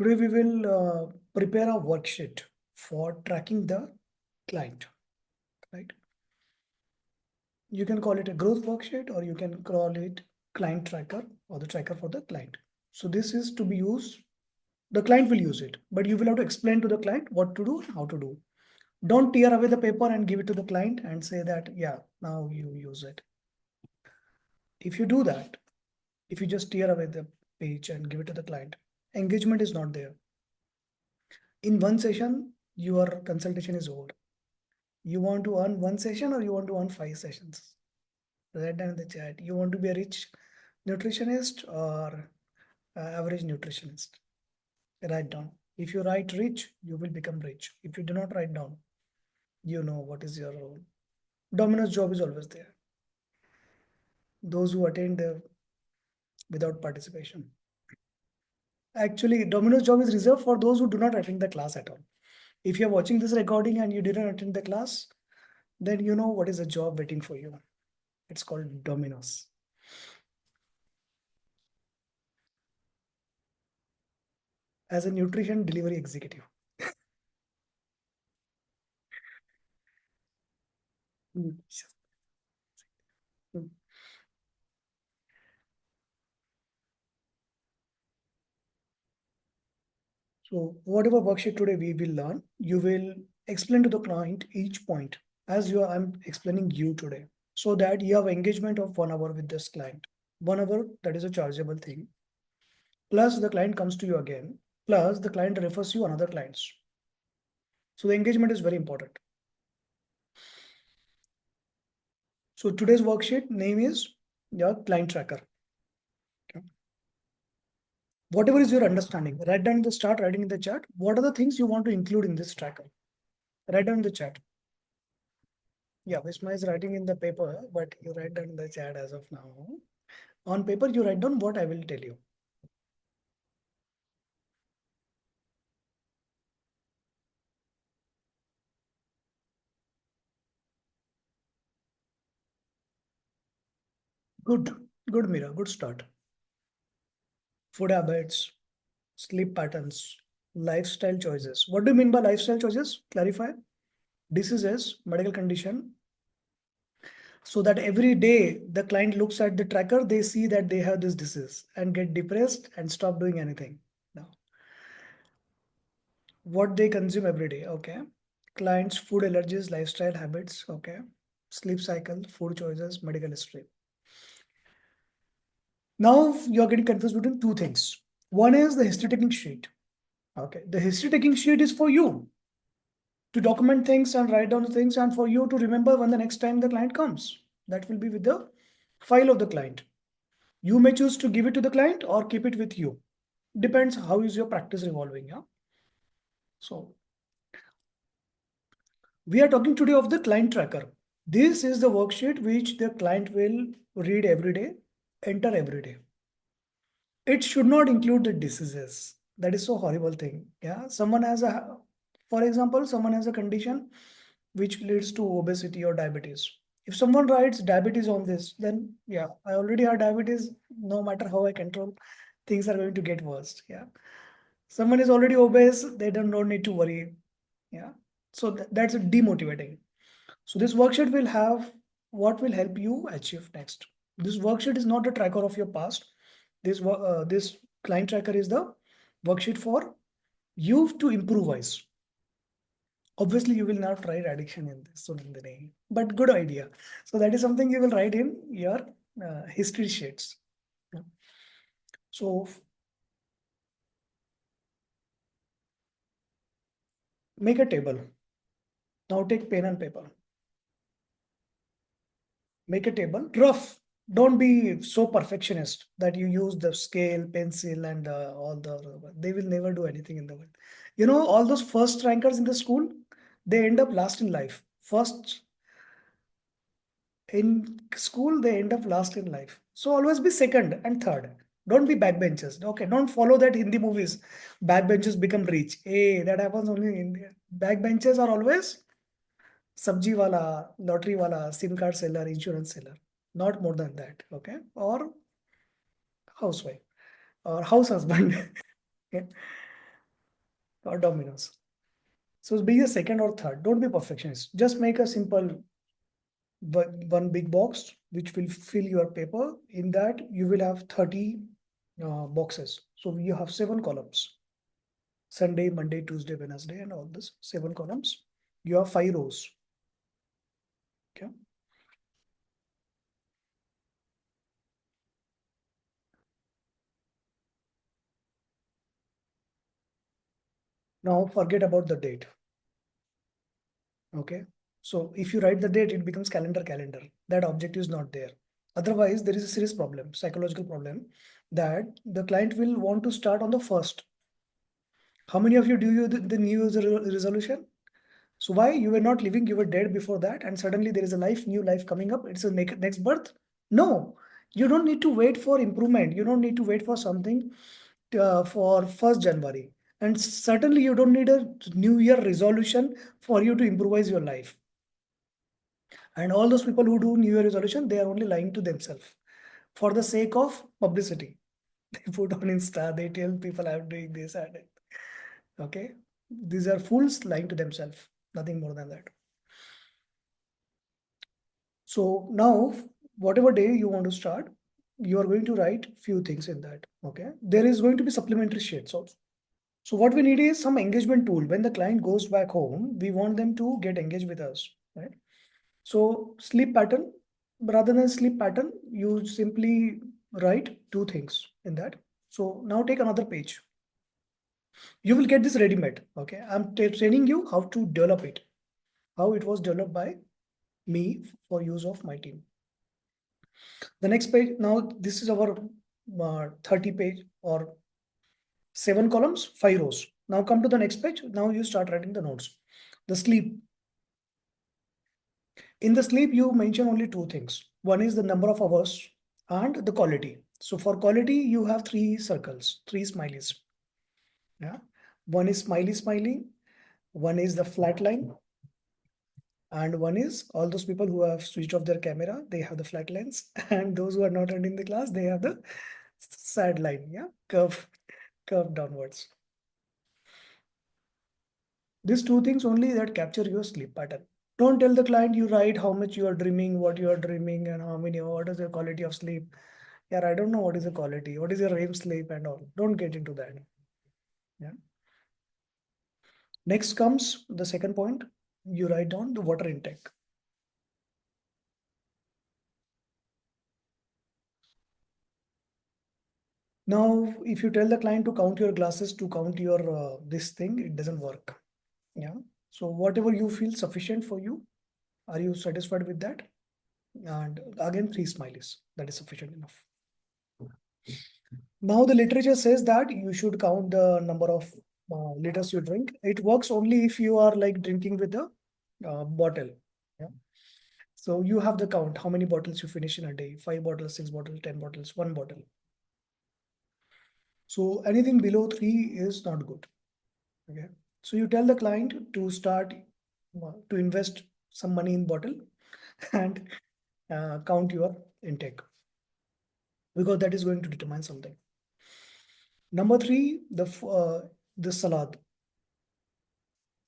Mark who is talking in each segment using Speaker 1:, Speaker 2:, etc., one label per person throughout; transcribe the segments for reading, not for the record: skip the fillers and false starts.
Speaker 1: Today we will prepare a worksheet for tracking the client, right? You can call it a growth worksheet or you can call it client tracker or the tracker for the client. So this is to be used, the client will use it, but you will have to explain to the client what to do and how to do. Don't tear away the paper and give it to the client and say that, yeah, now you use it. If you do that, if you just tear away the page and give it to the client, engagement is not there. In one session, your consultation is over. You want to earn one session or you want to earn 5 sessions? Write down in the chat. You want to be a rich nutritionist or average nutritionist? Write down. If you write rich, you will become rich. If you do not write down, you know what is your role. Domino's job is always there. Those who attend without participation. Actually, Domino's job is reserved for those who do not attend the class at all. If you're watching this recording and you didn't attend the class, then you know what is a job waiting for you. It's called Domino's. As a nutrition delivery executive. Mm. Mm. So whatever worksheet today we will learn, you will explain to the client each point as I'm explaining you today, so that you have engagement of 1 hour with this client. 1 hour, that is a chargeable thing. Plus the client comes to you again. Plus the client refers you another clients. So the engagement is very important. So today's worksheet name is your client tracker. Okay. Whatever is your understanding, write down in the start, writing in the chat. What are the things you want to include in this tracker? Write down in the chat. Yeah, Vishma is writing in the paper, but you write down in the chat as of now. On paper, you write down what I will tell you. Good, good, Mira, good start. Food habits, sleep patterns, lifestyle choices. What do you mean by lifestyle choices? Clarify. Diseases, medical condition, so that every day the client looks at the tracker, they see that they have this disease and get depressed and stop doing anything. Now, what they consume every day, okay? Clients, food allergies, lifestyle habits, okay? Sleep cycle, food choices, medical history. Now you're getting confused between two things. One is the history taking sheet. Okay, the history taking sheet is for you to document things and write down the things and for you to remember when the next time the client comes. That will be with the file of the client. You may choose to give it to the client or keep it with you. Depends how is your practice evolving. Yeah. So we are talking today of the client tracker. This is the worksheet which the client will read every day, enter every day. It should not include the diseases. That is so horrible thing. Yeah. Someone has a, for example, someone has a condition which leads to obesity or diabetes. If someone writes diabetes on this, then yeah, I already have diabetes. No matter how I control, things are going to get worse. Yeah. Someone is already obese, they don't need to worry. Yeah. So that's demotivating. So this worksheet will have what will help you achieve next. This worksheet is not a tracker of your past. This client tracker is the worksheet for you to improvise. Obviously, you will not write addiction in this one in the name, but good idea. So that is something you will write in your history sheets. Yeah. So make a table. Now take pen and paper. Make a table. Rough. Don't be so perfectionist that you use the scale, pencil, and all the. They will never do anything in the world. You know, all those first rankers in the school, they end up last in life. First in school, they end up last in life. So always be second and third. Don't be backbenchers. Okay, don't follow that Hindi movies. Backbenchers become rich. Hey, that happens only in India. Backbenchers are always sabji wala, lottery wala, SIM card seller, insurance seller. Not more than that. Okay, or housewife or house husband. Okay? or dominoes. So be a second or third. Don't be perfectionist. Just make a simple one big box which will fill your paper. In that you will have 30 boxes. So you have 7 columns. Sunday, Monday, Tuesday, Wednesday, and all this 7 columns. You have 5 rows. Okay. Now forget about the date. Okay. So if you write the date, it becomes calendar. That object is not there. Otherwise, there is a serious problem, psychological problem, that the client will want to start on the first. How many of you do you the New Year's resolution? So why you were not living, you were dead before that, and suddenly there is a new life coming up. It's a next birth. No, you don't need to wait for improvement. You don't need to wait for something for 1st January. And certainly you don't need a New Year resolution for you to improvise your life. And all those people who do New Year resolution, they are only lying to themselves for the sake of publicity. They put on Insta, they tell people I'm doing this and it. Okay. These are fools lying to themselves. Nothing more than that. So now, whatever day you want to start, you are going to write few things in that. Okay. There is going to be supplementary sheets also. So what we need is some engagement tool. When the client goes back home, we want them to get engaged with us, right? So sleep pattern, rather than sleep pattern, you simply write 2 things in that. So now take another page. You will get this ready-made. Okay. I'm training you how to develop it, how it was developed by me for use of my team. The next page, now this is our 30 page or 7 columns, 5 rows. Now come to the next page. Now you start writing the notes. The sleep. In the sleep, you mention only 2 things. One is the number of hours and the quality. So for quality, you have 3 circles, 3 smileys. Yeah. One is smiley, one is the flat line, and one is all those people who have switched off their camera, they have the flat lines, and those who are not attending the class, they have the sad line. Yeah. Curve downwards. These 2 things only that capture your sleep pattern. Don't tell the client you write how much you are dreaming, what you are dreaming, and what is the quality of sleep. Yeah, I don't know what is the quality, what is your REM sleep and all. Don't get into that. Yeah. Next comes the second point. You write down the water intake. Now, if you tell the client to count your glasses, to count your this thing, it doesn't work. Yeah. So whatever you feel sufficient for you, are you satisfied with that? And again, 3 smileys. That is sufficient enough. Now the literature says that you should count the number of liters you drink. It works only if you are like drinking with a bottle. Yeah. So you have the count, how many bottles you finish in a day, 5 bottles, 6 bottles, 10 bottles, 1 bottle. So anything below 3 is not good. Okay. So you tell the client to start to invest some money in bottle and count your intake, because that is going to determine something. Number 3, the salad.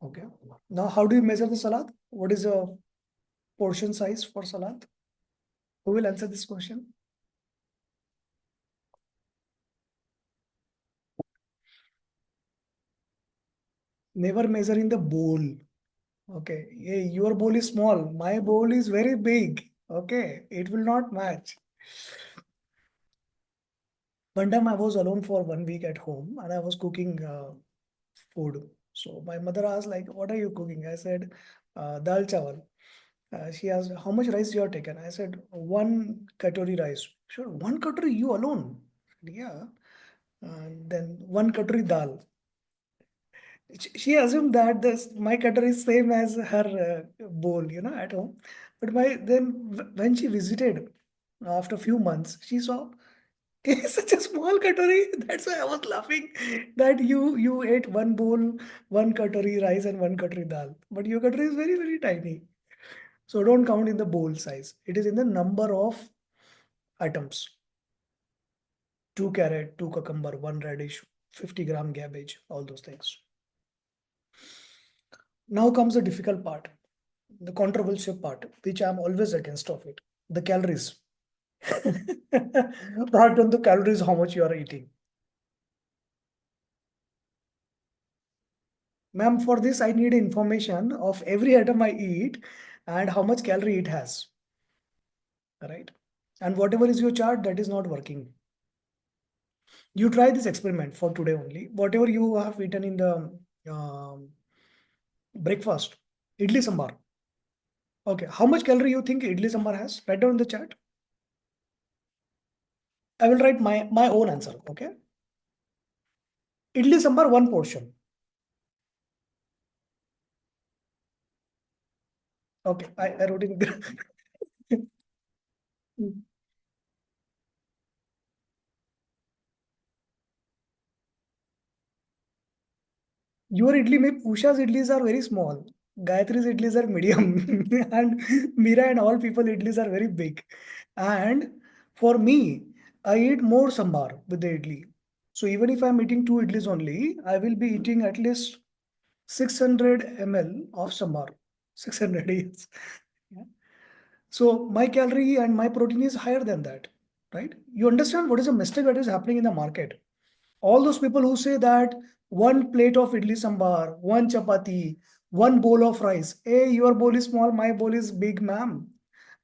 Speaker 1: Okay. Now, how do you measure the salad? What is the portion size for salad? Who will answer this question? Never measure in the bowl. Okay. Yeah, your bowl is small. My bowl is very big. Okay. It will not match. One time I was alone for 1 week at home and I was cooking food. So my mother asked, like, what are you cooking? I said, dal chawal. She asked, how much rice you have taken? I said, 1 katori rice. Sure, 1 katori, you alone? Yeah. And then 1 katori dal. She assumed that this my cutter is same as her bowl, at home. But when she visited after a few months, she saw it's such a small cutlery. That's why I was laughing that you ate one bowl, 1 katori rice and 1 katori dal. But your cutlery is very, very tiny. So don't count in the bowl size. It is in the number of items. 2 carrot, 2 cucumber, 1 radish, 50 gram cabbage, all those things. Now comes the difficult part, the controversial part, which I'm always against of it, the calories. Not on the calories, how much you are eating. Ma'am, for this, I need information of every item I eat and how much calorie it has. Right? And whatever is your chart, that is not working. You try this experiment for today only. Whatever you have eaten in the breakfast, idli sambar. Okay, how much calorie you think idli sambar has? Write down in the chat. I will write my own answer. Okay, idli sambar one portion. Okay, I wrote in. Your idli, may Usha's idlis are very small. Gayatri's idlis are medium, and Mira and all people idlis are very big. And for me, I eat more sambar with the idli. So even if I'm eating two idlis only, I will be eating at least 600 ml of sambar. 600 yes. Yeah. So my calorie and my protein is higher than that, right? You understand what is the mistake that is happening in the market? All those people who say that one plate of idli sambar, one chapati, one bowl of rice. Hey, your bowl is small, my bowl is big, ma'am.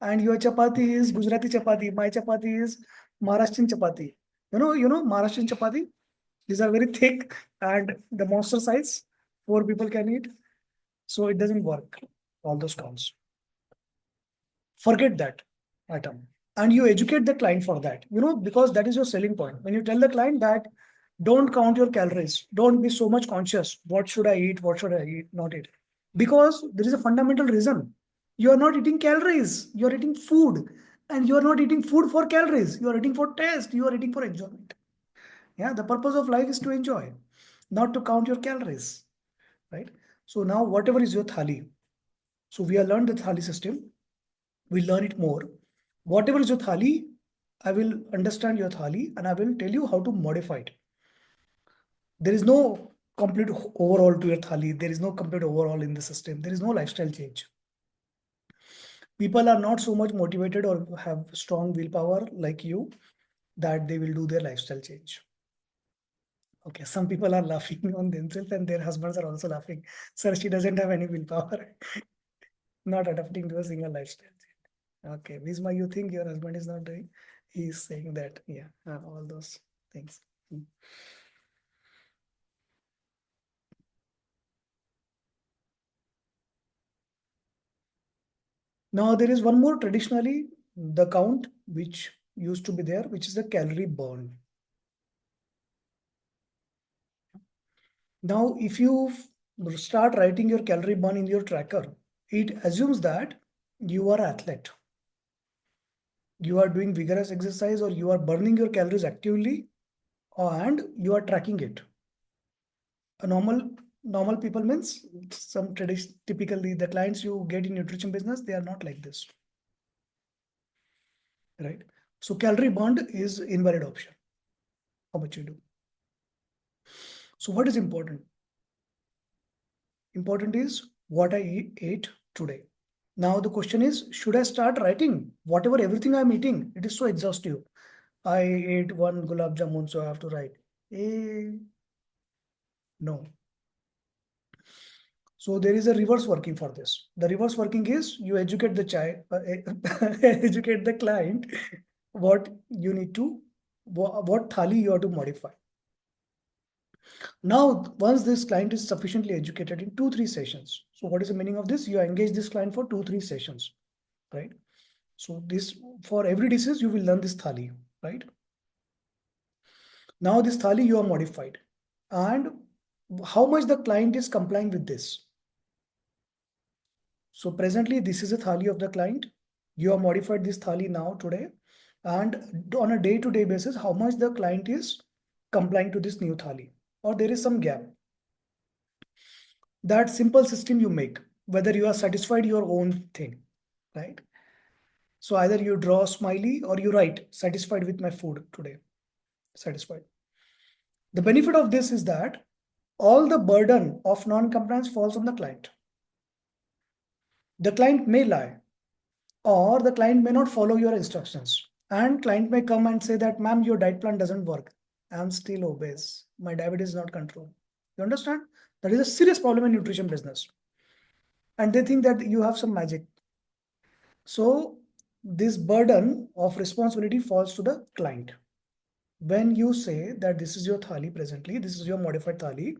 Speaker 1: And your chapati is Gujarati chapati, my chapati is Maharashtrian chapati. You know Maharashtrian chapati? These are very thick and the monster size. Four people can eat. So it doesn't work. All those counts. Forget that item. And you educate the client for that, because that is your selling point. When you tell the client that don't count your calories, don't be so much conscious. What should I eat? What should I eat? Not eat. Because there is a fundamental reason. You are not eating calories. You are eating food. And you are not eating food for calories. You are eating for taste. You are eating for enjoyment. Yeah, the purpose of life is to enjoy, not to count your calories. Right? So now whatever is your thali. So we have learned the thali system. We'll learn it more. Whatever is your thali, I will understand your thali and I will tell you how to modify it. There is no complete overhaul to your thali. There is no complete overhaul in the system. There is no lifestyle change. People are not so much motivated or have strong willpower like you that they will do their lifestyle change. Okay, some people are laughing on themselves and their husbands are also laughing. Sir, she doesn't have any willpower, not adapting to a single lifestyle. Okay, Visma, you think your husband is not doing? He's saying that, yeah, all those things. Hmm. Now, there is one more traditionally, the count, which used to be there, which is the calorie burn. Now, if you start writing your calorie burn in your tracker, it assumes that you are athlete. You are doing vigorous exercise or you are burning your calories actively and you are tracking it. A normal people means some tradition, typically the clients you get in nutrition business, they are not like this, right? So calorie burned is invalid option. How much you do? So what is important? Important is what I ate today. Now the question is, should I start writing whatever everything I'm eating? It is so exhaustive. I ate one gulab jamun, so I have to write. No. So there is a reverse working for this. The reverse working is you educate the child, educate the client what you need to, what thali you have to modify. Now, once this client is sufficiently educated in 2-3 sessions. So what is the meaning of this? You engage this client for 2-3 sessions, right? So this, for every disease, you will learn this thali, right? Now this thali you are modified. And how much the client is complying with this? So presently, this is a thali of the client. You have modified this thali now today. And on a day-to-day basis, how much the client is complying to this new thali? Or there is some gap. That simple system you make, whether you are satisfied your own thing, right? So either you draw a smiley or you write, satisfied with my food today, satisfied. The benefit of this is that all the burden of non-compliance falls on the client. The client may lie, or the client may not follow your instructions. And client may come and say that, ma'am, your diet plan doesn't work. I'm still obese. My diabetes is not controlled. You understand? That is a serious problem in nutrition business. And they think that you have some magic. So this burden of responsibility falls to the client. When you say that this is your thali presently, this is your modified thali,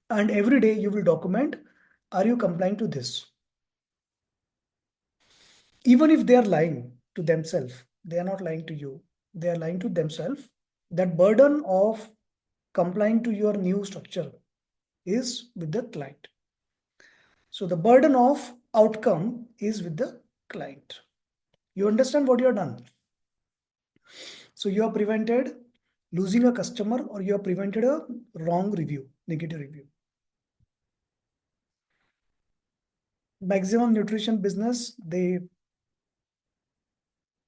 Speaker 1: and every day you will document, are you complying to this? Even if they are lying to themselves, they are not lying to you, they are lying to themselves. That burden of complying to your new structure is with the client. So the burden of outcome is with the client. You understand what you have done? So you have prevented losing a customer, or you have prevented a wrong review, negative review. Maximum nutrition business, they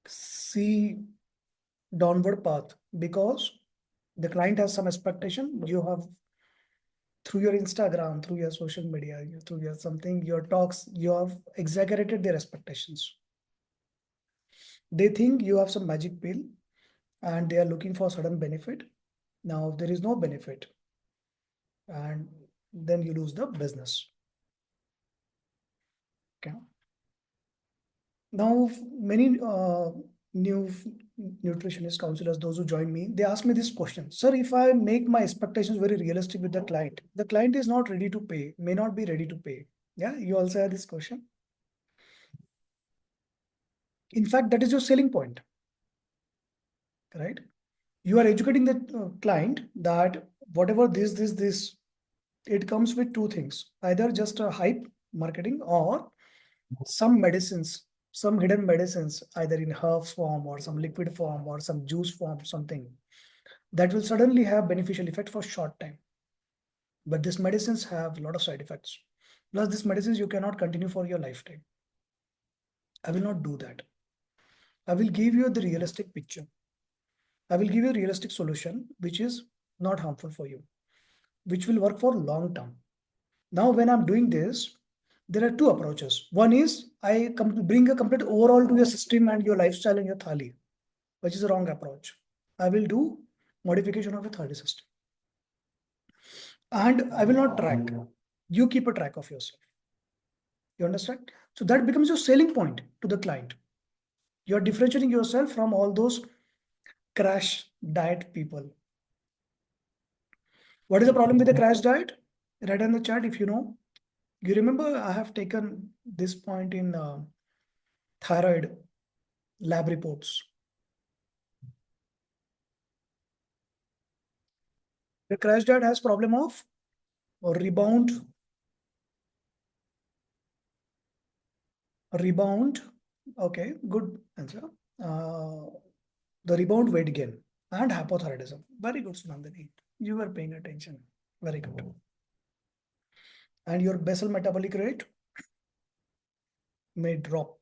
Speaker 1: see downward path because the client has some expectation. You have, through your Instagram, through your social media, through your something, your talks, you have exaggerated their expectations. They think you have some magic pill and they are looking for sudden benefit. Now there is no benefit, and then you lose the business. Okay. Now many new nutritionist counselors, those who join me, they ask me this question: sir, if I make my expectations very realistic with the client is not ready to pay, may not be ready to pay. Yeah, you also have this question. In fact, that is your selling point, right? You are educating the client that whatever this, it comes with two things: either just a hype marketing, or some medicines, some hidden medicines, either in herb form or some liquid form or some juice form, something that will suddenly have beneficial effect for short time. But these medicines have a lot of side effects. Plus, these medicines you cannot continue for your lifetime. I will not do that. I will give you the realistic picture. I will give you a realistic solution which is not harmful for you, which will work for long term. Now, when I'm doing this, there are two approaches. One is I bring a complete overall to your system and your lifestyle and your thali, which is a wrong approach. I will do modification of a thali system. And I will not track. You keep a track of yourself. You understand? So that becomes your selling point to the client. You're differentiating yourself from all those crash diet people. What is the problem with the crash diet? Write in the chat if you know. You remember I have taken this point in thyroid lab reports. The crash diet has problem of rebound. Okay, good answer. Uh, the rebound weight gain and hypothyroidism. Very good, Sunandini. You were paying attention. Very good. And your basal metabolic rate may drop.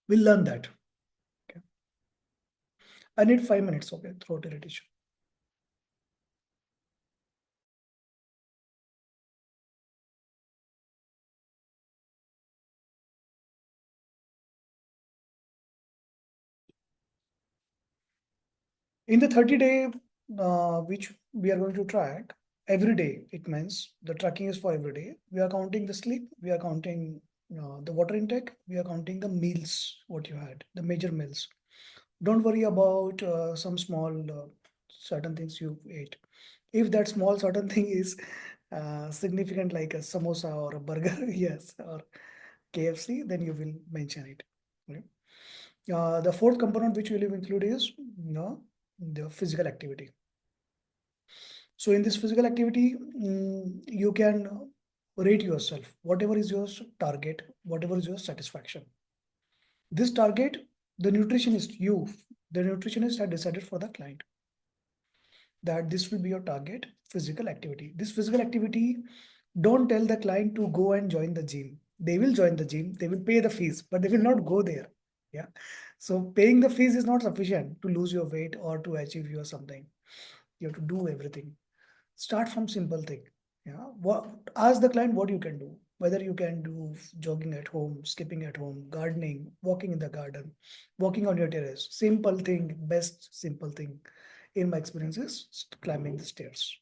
Speaker 1: We'll learn that. Okay. I need 5 minutes. Okay, throat irritation. In the 30-day, which we are going to track every day, it means the tracking is for every day. We are counting the sleep, we are counting the water intake, we are counting the meals, what you had, the major meals. Don't worry about some small certain things you ate. If that small certain thing is significant, like a samosa or a burger, yes, or KFC, then you will mention it. Right? The fourth component which we will include is the physical activity. So in this physical activity, you can rate yourself, whatever is your target, whatever is your satisfaction. This target, the nutritionist had decided for the client that this will be your target physical activity. This physical activity, don't tell the client to go and join the gym. They will join the gym, they will pay the fees, but they will not go there. Yeah. So paying the fees is not sufficient to lose your weight or to achieve your something. You have to do everything. Start from simple thing. Yeah. Ask the client what you can do. Whether you can do jogging at home, skipping at home, gardening, walking in the garden, walking on your terrace. Simple thing, best simple thing in my experience is climbing the stairs.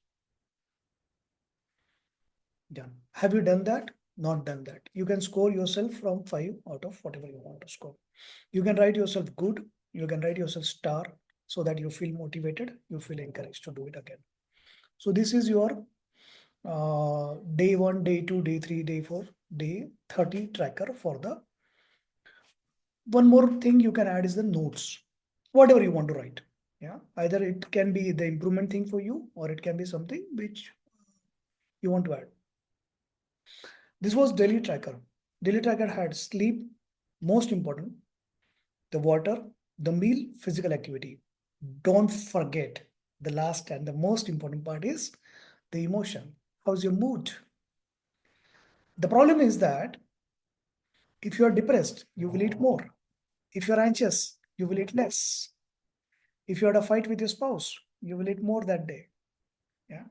Speaker 1: Done. Have you done that? Not done that. You can score yourself from 5 out of whatever you want to score. You can write yourself good. You can write yourself star so that you feel motivated. You feel encouraged to do it again. So this is your day 1, day 2, day 3, day 4, day 30 tracker for the. One more thing you can add is the notes. Whatever you want to write. Yeah. Either it can be the improvement thing for you or it can be something which you want to add. This was daily tracker. Daily tracker had sleep, most important, the water, the meal, physical activity. Don't forget the last and the most important part is the emotion. How's your mood? The problem is that if you are depressed, you will eat more. If you are anxious, you will eat less. If you had a fight with your spouse, you will eat more that day. Yeah.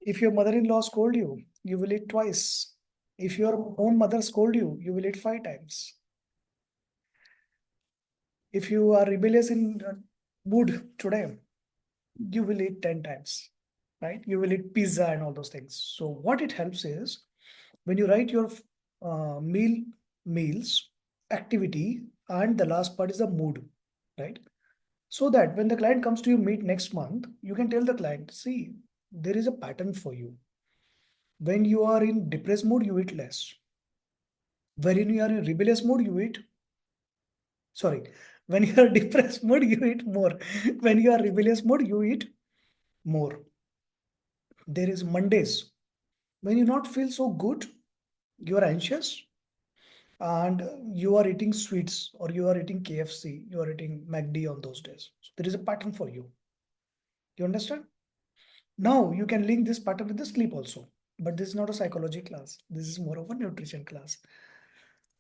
Speaker 1: If your mother-in-law scold you, you will eat twice. If your own mother scold you, you will eat 5 times. If you are rebellious in mood today, you will eat 10 times, right? You will eat pizza and all those things. So what it helps is when you write your meals, activity, and the last part is the mood, right? So that when the client comes to you meet next month, you can tell the client, see, there is a pattern for you. When you are in depressed mood, you eat less. When you are in rebellious mood, you eat, sorry, when you are depressed mood, you eat more. When you are rebellious mood, you eat more. There is Mondays. When you not feel so good, you are anxious and you are eating sweets or you are eating KFC, you are eating McD on those days. So there is a pattern for you. You understand? Now you can link this pattern with the sleep also. But this is not a psychology class. This is more of a nutrition class.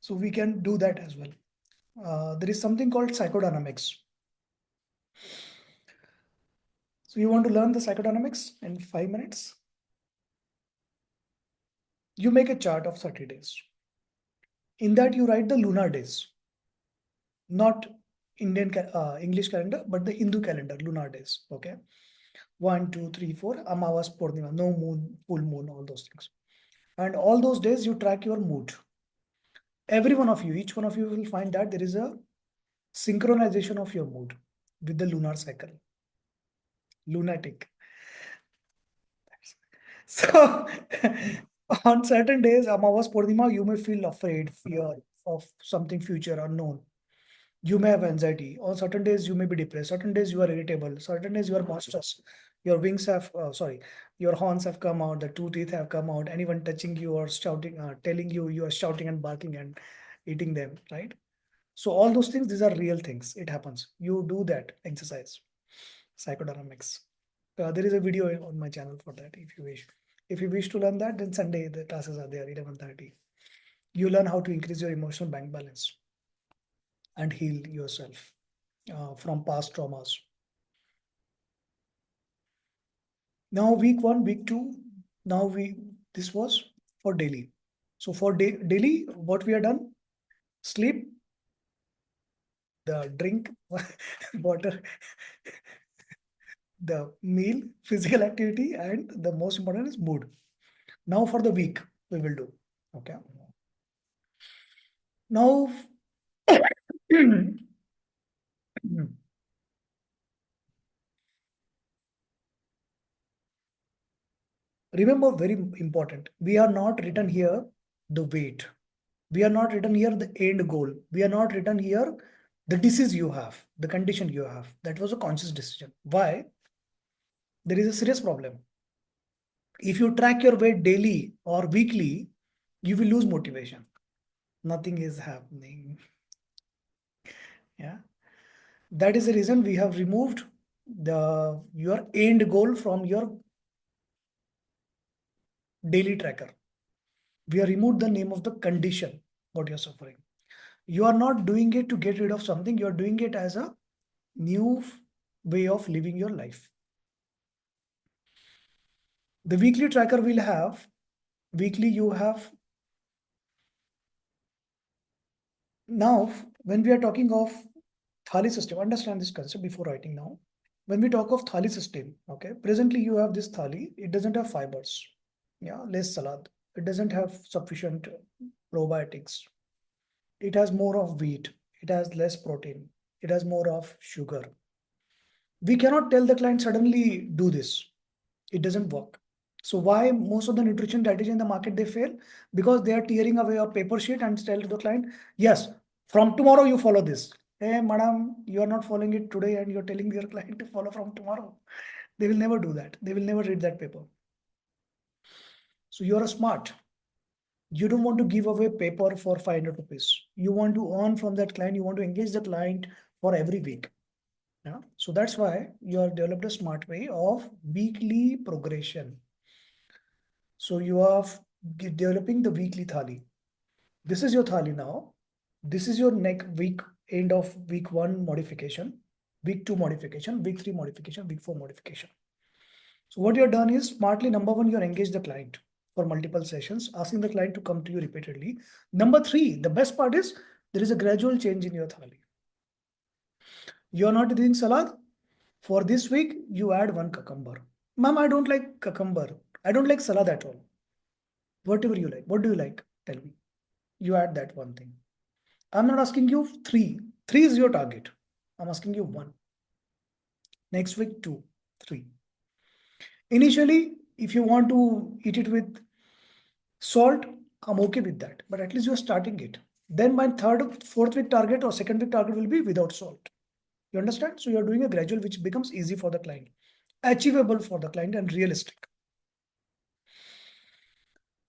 Speaker 1: So we can do that as well. There is something called psychodynamics. So you want to learn the psychodynamics in 5 minutes? You make a chart of 30 days. In that you write the lunar days, not English calendar, but the Hindu calendar, lunar days. Okay. 1, 2, 3, 4, Amavas, Purnima, no moon, full moon, all those things. And all those days you track your mood. Every one of you, each one of you will find that there is a synchronization of your mood with the lunar cycle. Lunatic. So on certain days, Amavas Purnima, you may feel afraid, fear of something future unknown. You may have anxiety. On certain days, you may be depressed. Certain days, you are irritable. Certain days, you are monstrous. Your wings have, sorry, your horns have come out. The 2 teeth have come out. Anyone touching you or shouting, telling you, you are shouting and barking and eating them, right? So all those things, these are real things. It happens. You do that exercise, psychodynamics. There is a video on my channel for that if you wish. If you wish to learn that, then Sunday the classes are there, 11:30. You learn how to increase your emotional bank balance and heal yourself from past traumas. Now week 1, week 2, now this was for daily. So for daily, what we are done, sleep, the drink, water, the meal, physical activity, and the most important is mood. Now for the week, we will do. Okay. Now, remember, very important, we are not written here the weight. We are not written here the end goal. We are not written here the disease you have, the condition you have. That was a conscious decision. Why? There is a serious problem. If you track your weight daily or weekly, you will lose motivation. Nothing is happening. Yeah. That is the reason we have removed your end goal from your daily tracker. We have removed the name of the condition what you're suffering. You are not doing it to get rid of something. You are doing it as a new way of living your life. The weekly tracker will have, weekly you have, now when we are talking of Thali system, understand this concept before writing now. When we talk of Thali system, okay, presently you have this Thali, it doesn't have fibers, yeah, less salad. It doesn't have sufficient probiotics. It has more of wheat. It has less protein. It has more of sugar. We cannot tell the client suddenly do this. It doesn't work. So why most of the nutrition dietitian in the market they fail? Because they are tearing away a paper sheet and tell to the client, yes, from tomorrow you follow this. Hey, madam, you are not following it today and you're telling your client to follow from tomorrow. They will never do that. They will never read that paper. So you are smart. You don't want to give away paper for 500 rupees. You want to earn from that client. You want to engage the client for every week. Yeah. So that's why you have developed a smart way of weekly progression. So you are developing the weekly thali. This is your thali now. This is your next week, end of week 1 modification, week 2 modification, week 3 modification, week 4 modification. So what you have done is smartly, number 1, you are engaged the client for multiple sessions, asking the client to come to you repeatedly. Number 3, the best part is there is a gradual change in your thali. You are not eating salad. For this week, you add 1 cucumber. Ma'am, I don't like cucumber. I don't like salad at all. Whatever you like. What do you like? Tell me. You add that one thing. I'm not asking you 3. 3 is your target. I'm asking you 1. Next week, 2, 3. Initially, if you want to eat it with salt, I'm okay with that. But at least you're starting it. Then my third, fourth week target or second week target will be without salt. You understand? So you're doing a gradual which becomes easy for the client, achievable for the client and realistic.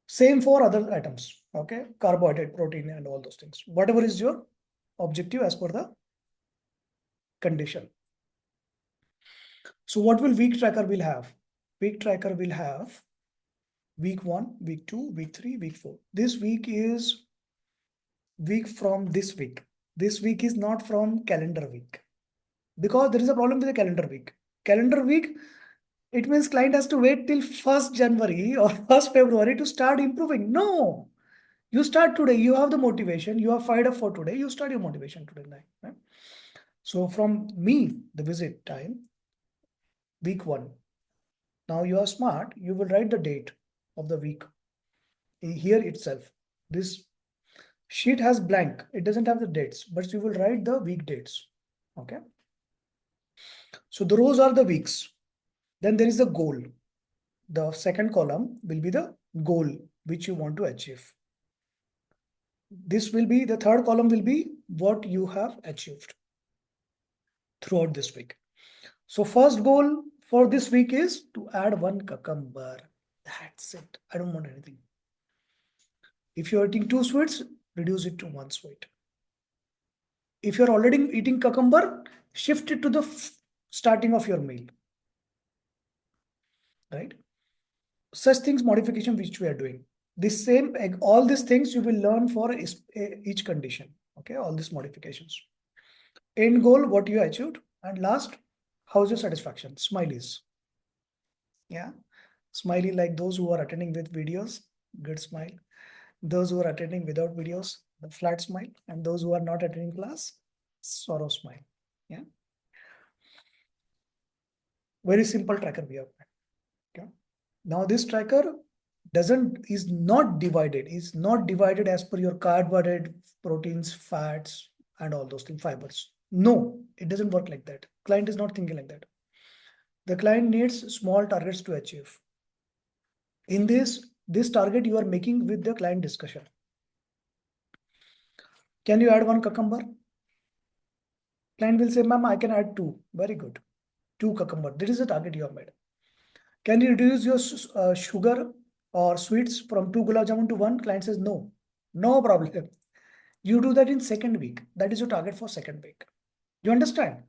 Speaker 1: Same for other items, okay? Carbohydrate, protein and all those things. Whatever is your objective as per the condition. So what will week tracker will have? Week tracker will have week 1, week 2, week 3, week 4. This week is week from this week. This week is not from calendar week. Because there is a problem with the calendar week. Calendar week, it means client has to wait till 1st January or 1st February to start improving. No, you start today. You have the motivation. You are fired up for today. You start your motivation today. Right? So from me, the visit time, week 1. Now you are smart. You will write the date of the week here itself. This sheet has blank. It doesn't have the dates, but you will write the week dates. Okay. So the rows are the weeks. Then there is a goal. The second column will be the goal which you want to achieve. This will be, the third column will be what you have achieved throughout this week. So first goal for this week is to add 1 cucumber. That's it. I don't want anything. If you're eating 2 sweets, reduce it to 1 sweet. If you're already eating cucumber, shift it to the starting of your meal. Right? Such things, modification which we are doing. This same, all these things you will learn for each condition. Okay, all these modifications. End goal, what you achieved. And last, how's your satisfaction? Smileys. Yeah. Smiley like those who are attending with videos, good smile. Those who are attending without videos, the flat smile. And those who are not attending class, sorrow smile. Yeah. Very simple tracker we have. Okay. Now this tracker is not divided as per your carbohydrate, proteins, fats, and all those things, fibers. No, it doesn't work like that. Client is not thinking like that. The client needs small targets to achieve. In this target you are making with the client discussion. Can you add 1 cucumber? Client will say, ma'am, I can add 2. Very good. 2 cucumber. This is the target you have made. Can you reduce your sugar or sweets from 2 gulab jamun to 1? Client says no. No problem. You do that in second week. That is your target for second week. You understand?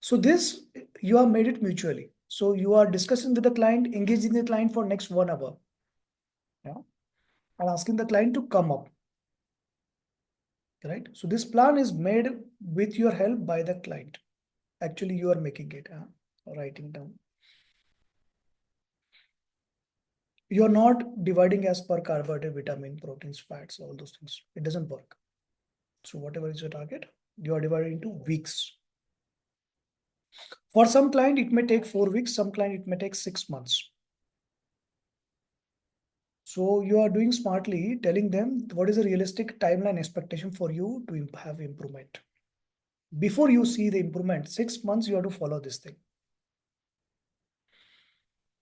Speaker 1: So this, you have made it mutually. So you are discussing with the client, engaging the client for next 1 hour. Yeah. And asking the client to come up. Right? So this plan is made with your help by the client. Actually, you are making it, writing down. You're not dividing as per carbohydrate, vitamin, proteins, fats, all those things. It doesn't work. So whatever is your target, you are divided into weeks. For some client, it may take 4 weeks. Some client, it may take 6 months. So you are doing smartly, telling them what is a realistic timeline expectation for you to have improvement. Before you see the improvement, 6 months, you have to follow this thing.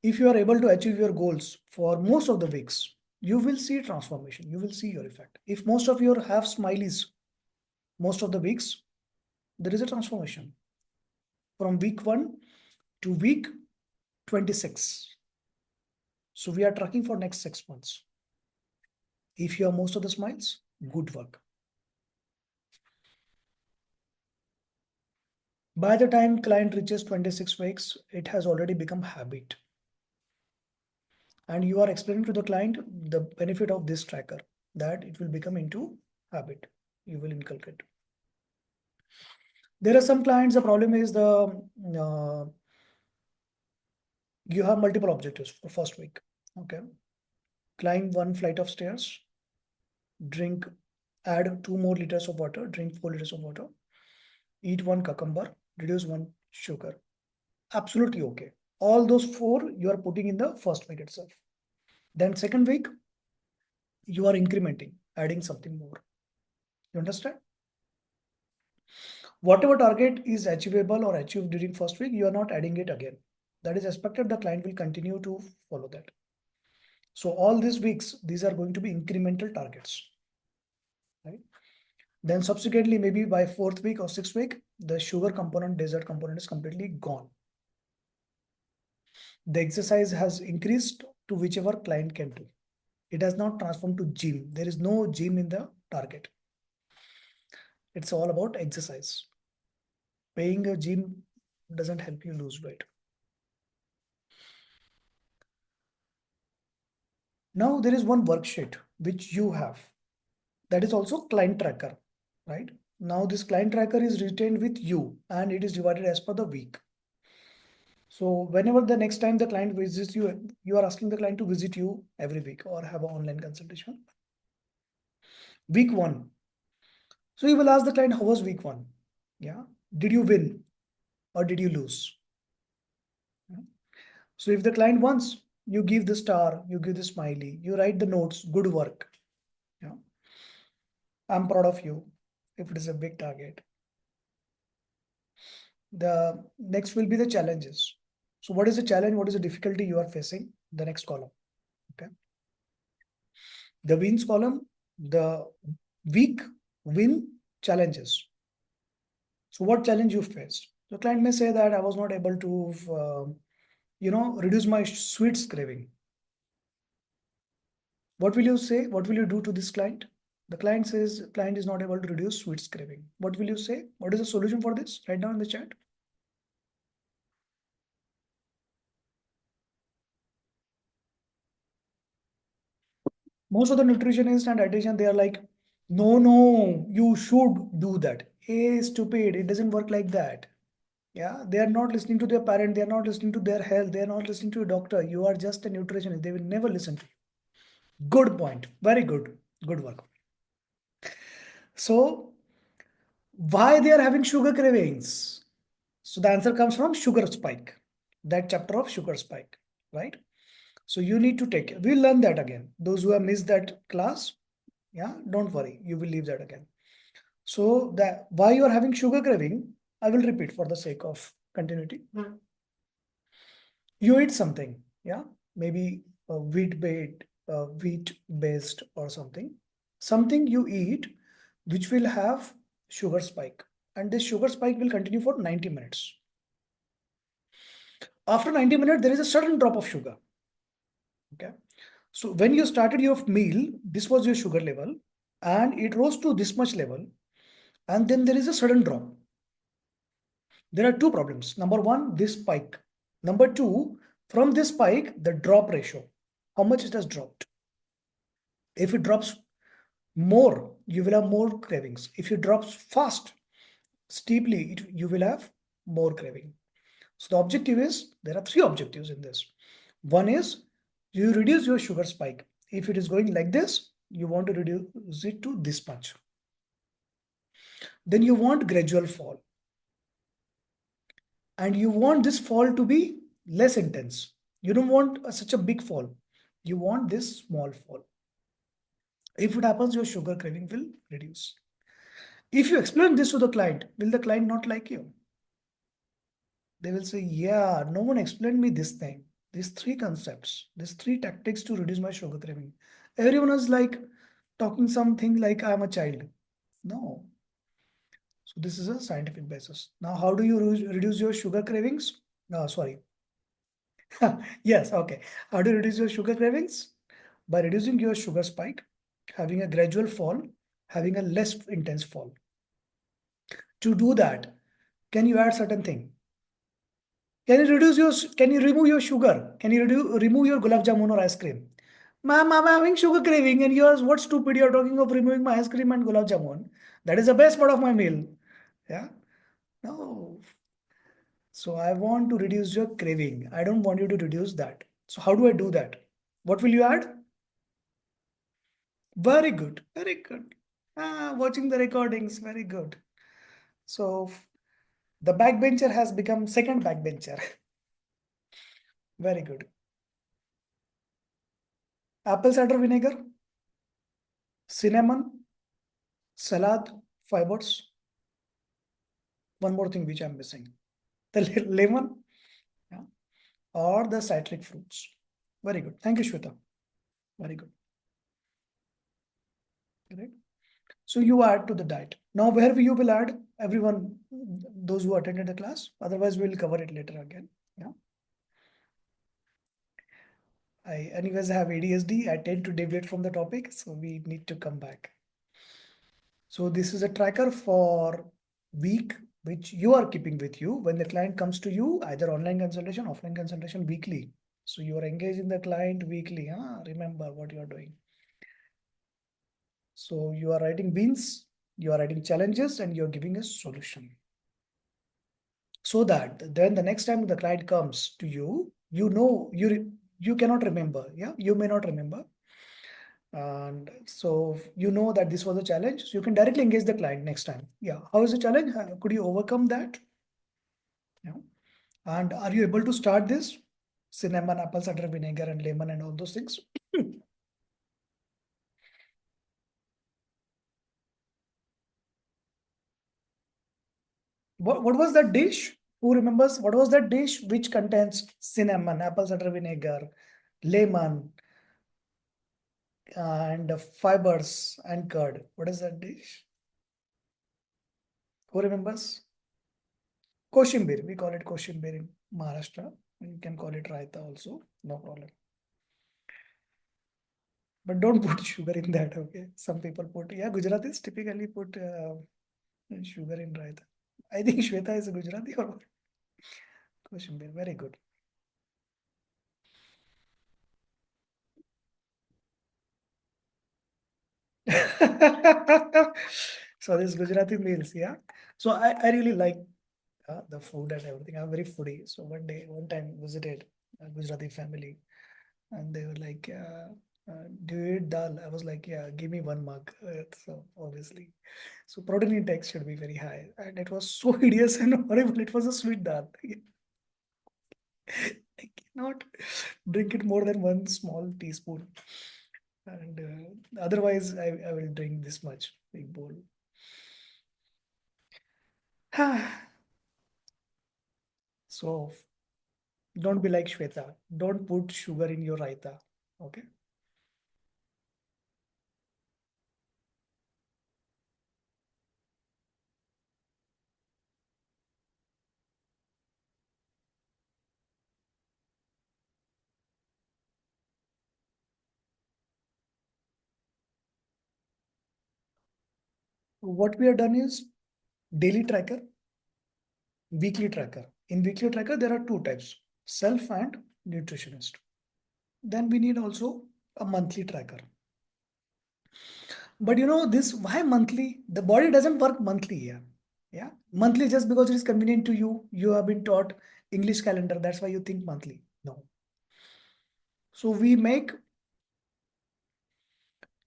Speaker 1: If you are able to achieve your goals for most of the weeks, you will see transformation. You will see your effect. If most of you have smileys, most of the weeks, there is a transformation. From week 1 to week 26. So we are tracking for next 6 months. If you have most of the smiles, good work. By the time client reaches 26 weeks, it has already become habit. And you are explaining to the client the benefit of this tracker, that it will become into habit. You will inculcate. There are some clients, the problem is you have multiple objectives for first week. Okay. Climb 1 flight of stairs, drink, add 2 more liters of water, drink 4 liters of water, eat 1 cucumber, reduce 1 sugar. Absolutely okay. All those 4 you are putting in the first week itself. Then second week, you are incrementing, adding something more. You understand? Whatever target is achievable or achieved during first week, you are not adding it again. That is expected. The client will continue to follow that. So all these weeks, these are going to be incremental targets. Right? Then subsequently, maybe by 4th week or 6th week, the sugar component, dessert component is completely gone. The exercise has increased to whichever client can do. It has not transformed to gym. There is no gym in the target. It's all about exercise. Paying a gym doesn't help you lose weight. Now there is one worksheet which you have. That is also client tracker, right? Now this client tracker is retained with you and it is divided as per the week. So whenever the next time the client visits you, you are asking the client to visit you every week or have an online consultation. Week 1. So you will ask the client, how was week 1? Yeah. Did you win or did you lose? So if the client wants, you give the star, you give the smiley, you write the notes, good work. Yeah. I'm proud of you if it is a big target. The next will be the challenges. So what is the challenge? What is the difficulty you are facing? The next column. Okay. The wins column, the week win challenges. So what challenge you faced? The client may say that I was not able to, reduce my sweets craving. What will you say? What will you do to this client? The client says client is not able to reduce sweets craving. What will you say? What is the solution for this? Write down in the chat. Most of the nutritionists and dietitians, they are like, no, you should do that. Hey, stupid, it doesn't work like that. Yeah, they are not listening to their parent, they are not listening to their health, they are not listening to a doctor. You are just a nutritionist, they will never listen to you. Good point. Very good. Good work. So, why they are having sugar cravings? So the answer comes from sugar spike, that chapter of sugar spike, right? So you need to take, we'll learn that again. Those who have missed that class, yeah, don't worry, you will leave that again. So that why you are having sugar craving, I will repeat for the sake of continuity. You eat something, yeah, maybe wheat based or something you eat which will have sugar spike, and this sugar spike will continue for 90 minutes. After 90 minutes, there is a sudden drop of sugar. Okay. So when you started your meal, this was your sugar level and it rose to this much level. And then there is a sudden drop. There are two problems. Number one, this spike. Number two, from this spike, the drop ratio, how much it has dropped. If it drops more, you will have more cravings. If it drops fast, steeply, you will have more craving. So the objective is, there are three objectives in this. One is You reduce your sugar spike. If it is going like this, you want to reduce it to this much. Then you want gradual fall. And you want this fall to be less intense. You don't want such a big fall. You want this small fall. If it happens, your sugar craving will reduce. If you explain this to the client, will the client not like you? They will say, yeah, no one explained me this thing. These three concepts, these three tactics to reduce my sugar craving. Everyone is like talking something like I'm a child. No. So this is a scientific basis. Now, how do you reduce your sugar cravings? No, sorry. Yes, okay. How do you reduce your sugar cravings? By reducing your sugar spike, having a gradual fall, having a less intense fall. To do that, can you add certain thing? Can you remove your sugar? Can you remove your gulab jamun or ice cream? Ma'am, I'm having sugar craving and yours, what stupid, you're talking of removing my ice cream and gulab jamun. That is the best part of my meal. Yeah? No. So I want to reduce your craving. I don't want you to reduce that. So how do I do that? What will you add? Very good. Very good. Watching the recordings. Very good. So the backbencher has become second backbencher. Very good. Apple cider vinegar, cinnamon, salad, fibers. One more thing which I'm missing. The lemon, yeah, or the citric fruits. Very good. Thank you, Shweta. Very good. Correct. So you add to the diet. Now, where you will add everyone, those who attended the class. Otherwise, we will cover it later again. Yeah. I anyways have ADHD. I tend to deviate from the topic, so we need to come back. So this is a tracker for week which you are keeping with you when the client comes to you, either online consultation, offline consultation weekly. So you are engaging the client weekly. Huh? Remember what you are doing. So you are writing wins, you are writing challenges, and you are giving a solution. So that then the next time the client comes to you, you know you cannot remember. Yeah, you may not remember. And so you know that this was a challenge. So you can directly engage the client next time. Yeah. How is the challenge? Could you overcome that? Yeah. And are you able to start this? Cinnamon, apple cider vinegar, and lemon, and all those things. What was that dish? Who remembers? What was that dish which contains cinnamon, apple cider vinegar, lemon, and fibers and curd? What is that dish? Who remembers? Koshimbir. We call it koshimbir in Maharashtra. You can call it raita also. No problem. But don't put sugar in that, okay? Some people put, yeah, Gujaratis typically put sugar in raita. I think Shweta is a Gujarati or what? Koshimbir, very good. So this Gujarati meals, yeah. So I really like the food and everything. I'm very foodie. So one time visited a Gujarati family and they were like, do you eat dal? I was like, yeah, give me one mug. So obviously, so protein intake should be very high. And it was so hideous and horrible. It was a sweet dal. I cannot drink it more than one small teaspoon. And otherwise, I will drink this much big bowl. So don't be like Shweta. Don't put sugar in your raita. Okay. What we have done is daily tracker, weekly tracker. In weekly tracker, there are two types, self and nutritionist. Then we need also a monthly tracker. But you know this, why monthly? The body doesn't work monthly here. Yeah. Monthly just because it is convenient to you. You have been taught English calendar. That's why you think monthly. No. So we make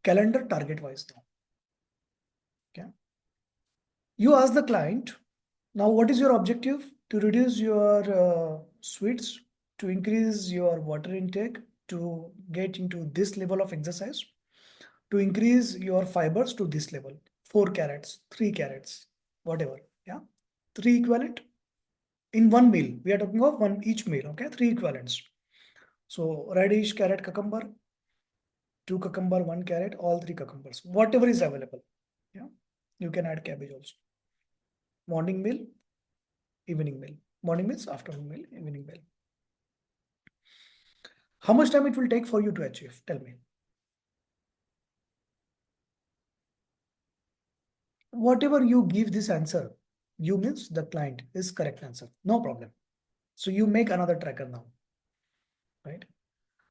Speaker 1: calendar target wise now. Okay. You ask the client, now what is your objective? To reduce your sweets, to increase your water intake, to get into this level of exercise, to increase your fibers to this level, 4 carats, 3 carats, whatever. Yeah. 3 equivalent in one meal. We are talking of one each meal. Okay. 3 equivalents. So radish, carrot, cucumber, 2 cucumber, 1 carrot, all 3 cucumbers, whatever is available. Yeah. You can add cabbage also. Morning meal, evening meal. Morning meals, afternoon meal, evening meal. How much time it will take for you to achieve? Tell me. Whatever you give this answer, you means the client is correct answer. No problem. So you make another tracker now, right?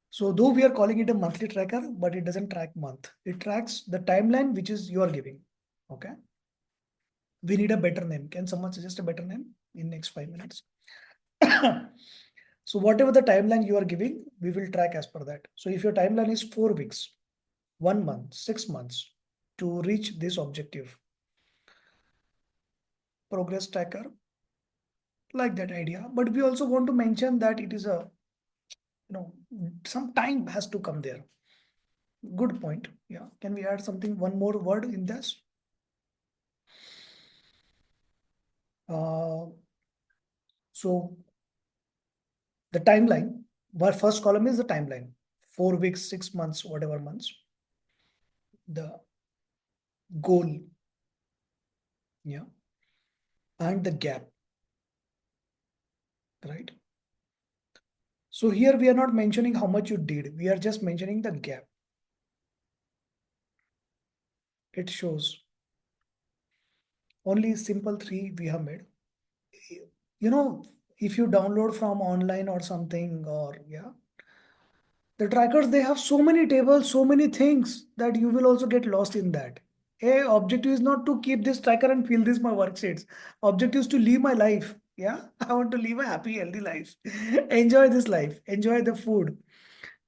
Speaker 1: So though we are calling it a monthly tracker, but it doesn't track month. It tracks the timeline which is you are giving. Okay. We need a better name. Can someone suggest a better name in next 5 minutes? So whatever the timeline you are giving, we will track as per that. So if your timeline is 4 weeks, 1 month, 6 months to reach this objective, progress tracker, like that idea. But we also want to mention that it is a, some time has to come there. Good point. Yeah. Can we add something, one more word in this? So the timeline, our first column is the timeline, 4 weeks, 6 months, whatever months. The goal, yeah, and the gap, right? So here we are not mentioning how much you did. We are just mentioning the gap. It shows only simple 3 we have made. If you download from online or something, or yeah, the trackers, they have so many tables, so many things that you will also get lost in that. Objective is not to keep this tracker and fill this my worksheets. Objective is to live my life. Yeah, I want to live a happy, healthy life. Enjoy this life. Enjoy the food.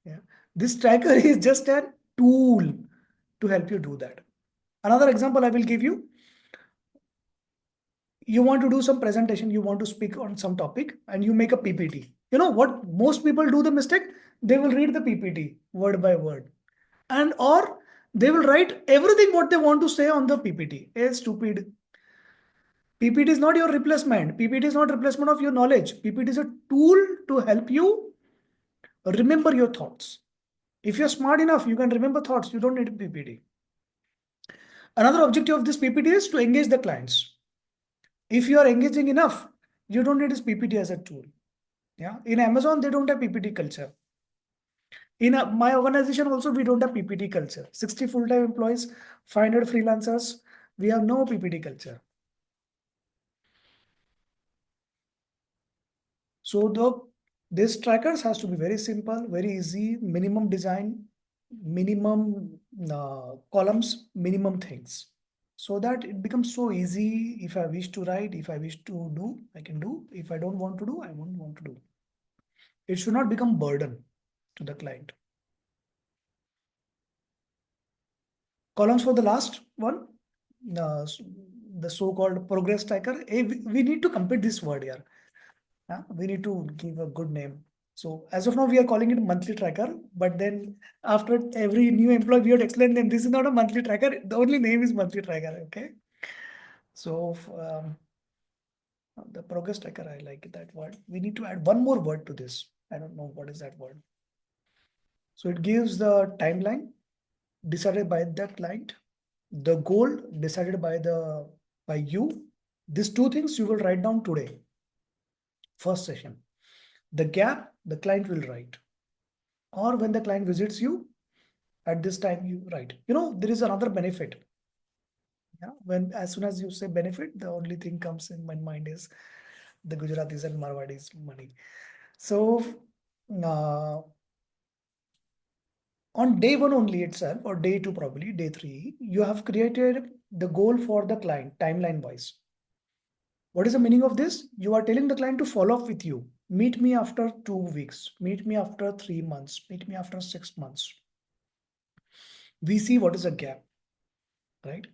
Speaker 1: Yeah, this tracker is just a tool to help you do that. Another example I will give you. You want to do some presentation, you want to speak on some topic, and you make a PPT. You know what most people do the mistake? They will read the PPT word by word, and or they will write everything what they want to say on the PPT. Stupid. PPT is not your replacement. PPT is not replacement of your knowledge. PPT is a tool to help you remember your thoughts. If you're smart enough, you can remember thoughts. You don't need a PPT. Another objective of this PPT is to engage the clients. If you are engaging enough, you don't need this PPT as a tool. Yeah. In Amazon, they don't have PPT culture. In my organization also, we don't have PPT culture. 60 full-time employees, 500 freelancers. We have no PPT culture. So this trackers has to be very simple, very easy, minimum design, minimum columns, minimum things. So that it becomes so easy. If I wish to write, if I wish to do, I can do. If I don't want to do, I won't want to do. It should not become burden to the client. Columns for the last one, the so-called progress tracker. We need to complete this word here. We need to give a good name. So as of now, we are calling it monthly tracker. But then after every new employee, we have to explain them, this is not a monthly tracker. The only name is monthly tracker. Okay. So the progress tracker, I like that word. We need to add one more word to this. I don't know what is that word. So it gives the timeline decided by the client, the goal decided by you. These two things you will write down today. First session. The gap, the client will write. Or when the client visits you, at this time you write. There is another benefit. Yeah. As soon as you say benefit, the only thing comes in my mind is the Gujaratis and Marwadis money. So on day 1 only itself, or day 2 probably, day 3, you have created the goal for the client timeline wise. What is the meaning of this? You are telling the client to follow up with you. Meet me after 2 weeks. Meet me after 3 months. Meet me after 6 months. We see what is a gap, right?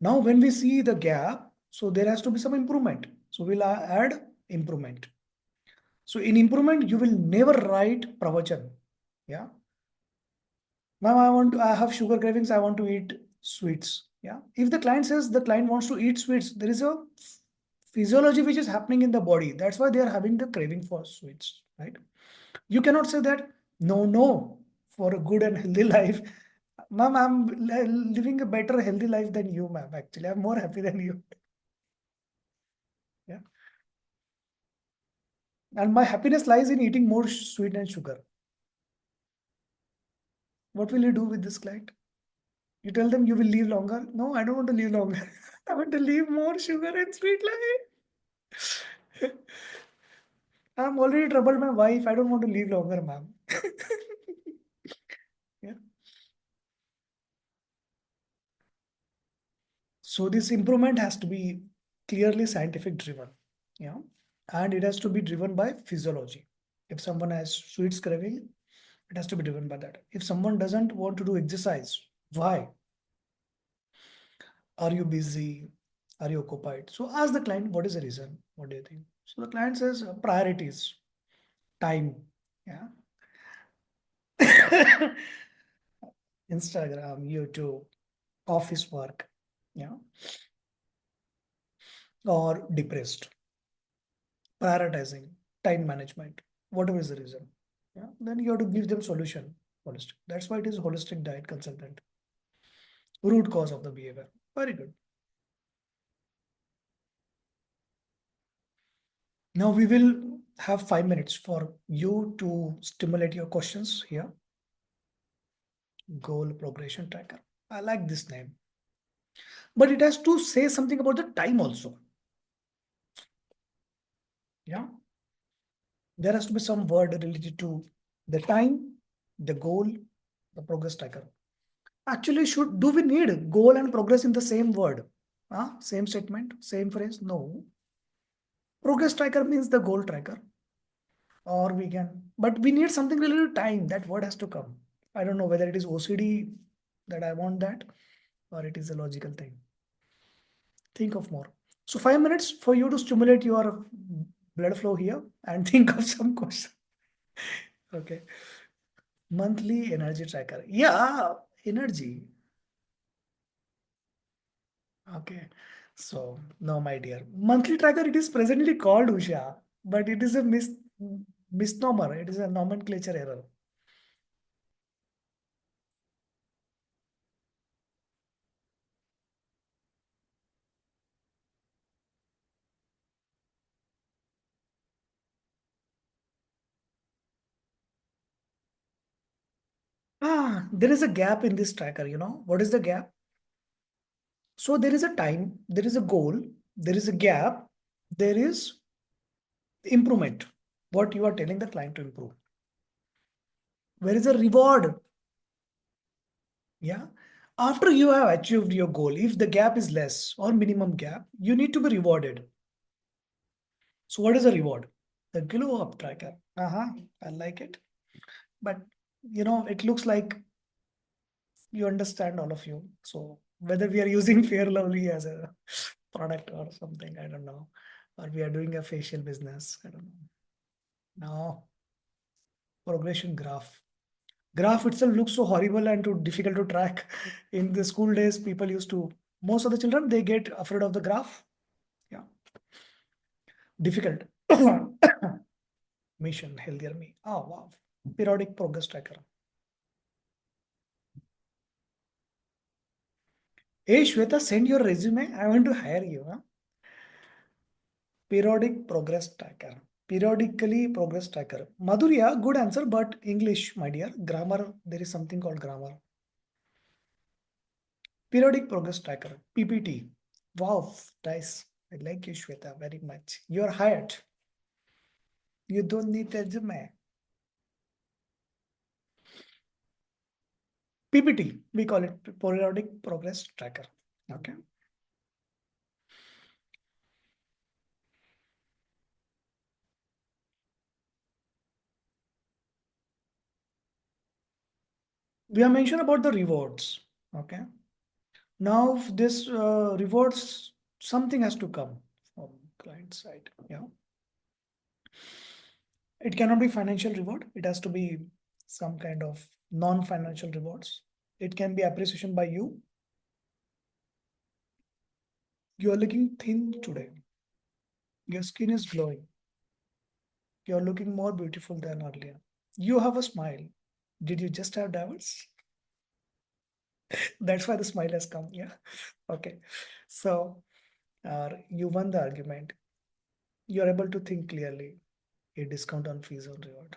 Speaker 1: Now, when we see the gap, so there has to be some improvement. So we'll add improvement. So in improvement, you will never write pravachan. Yeah. Now I have sugar cravings. I want to eat sweets. Yeah. If the client says the client wants to eat sweets, there is a physiology which is happening in the body. That's why they are having the craving for sweets, right? You cannot say that, no, no, for a good and healthy life. Ma'am, I'm living a better healthy life than you, ma'am. Actually, I'm more happy than you. Yeah. And my happiness lies in eating more sweet and sugar. What will you do with this client? You tell them you will live longer. No, I don't want to live longer. I want to live more sugar and sweet life. I'm already troubled my wife. I don't want to live longer, ma'am. Yeah. So this improvement has to be clearly scientific driven. Yeah. And it has to be driven by physiology. If someone has sweets craving, it has to be driven by that. If someone doesn't want to do exercise, why? Are you busy? Are you occupied? So ask the client, what is the reason? What do you think? So the client says priorities, time, yeah, Instagram, YouTube, office work, yeah, or depressed, prioritizing, time management, whatever is the reason. Yeah, then you have to give them solution. Holistic. That's why it is holistic diet consultant. Root cause of the behavior. Very good. Now we will have 5 minutes for you to stimulate your questions here. Goal progression tracker. I like this name. But it has to say something about the time also. Yeah. There has to be some word related to the time, the goal, the progress tracker. Actually, should do we need goal and progress in the same word? Same statement, same phrase? No. Progress tracker means the goal tracker. Or we can, but we need something related to time. That word has to come. I don't know whether it is OCD that I want that or it is a logical thing. Think of more. So 5 minutes for you to stimulate your blood flow here and think of some question. Okay. Monthly energy tracker. Yeah, energy. Okay. So no, my dear. Monthly tracker, it is presently called Usha, but it is a misnomer. It is a nomenclature error. There is a gap in this tracker, you know. What is the gap? So there is a time, there is a goal, there is a gap, there is improvement. What you are telling the client to improve. Where is a reward? Yeah. After you have achieved your goal, if the gap is less or minimum gap, you need to be rewarded. So what is a reward? The glow up tracker. I like it. But you know, it looks like you understand all of you. So whether we are using Fair Lovely as a product or something, I don't know. Or we are doing a facial business. I don't know. No, progression graph. Graph itself looks so horrible and too difficult to track. In the school days, people used to, most of the children, they get afraid of the graph. Yeah, difficult. Mission, healthier me. Oh, wow. Periodic progress tracker. Hey, Shweta, send your resume. I want to hire you. Huh? Periodic progress tracker. Periodically progress tracker. Madhurya, good answer, but English, my dear. Grammar, there is something called grammar. Periodic progress tracker, PPT. Wow, nice. I like you, Shweta, very much. You're hired. You don't need resume. PPT, we call it periodic progress tracker. Okay. We have mentioned about the rewards. Okay. Now this rewards, something has to come from client side. Yeah. It cannot be financial reward. It has to be some kind of non-financial rewards. It can be appreciation by you. You are looking thin today. Your skin is glowing. You are looking more beautiful than earlier. You have a smile. Did you just have diamonds? That's why the smile has come. Yeah. Okay. So you won the argument. You are able to think clearly. A discount on fees on reward.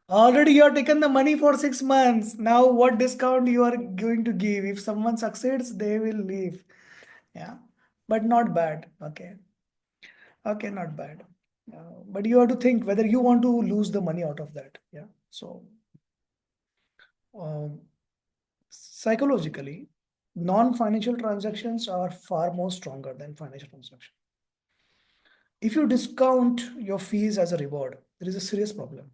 Speaker 1: Already you have taken the money for 6 months. Now what discount you are going to give? If someone succeeds, they will leave. Yeah. But not bad. Okay. Okay, not bad. But you have to think whether you want to lose the money out of that. Yeah. So um, psychologically, non-financial transactions are far more stronger than financial transactions. If you discount your fees as a reward, there is a serious problem.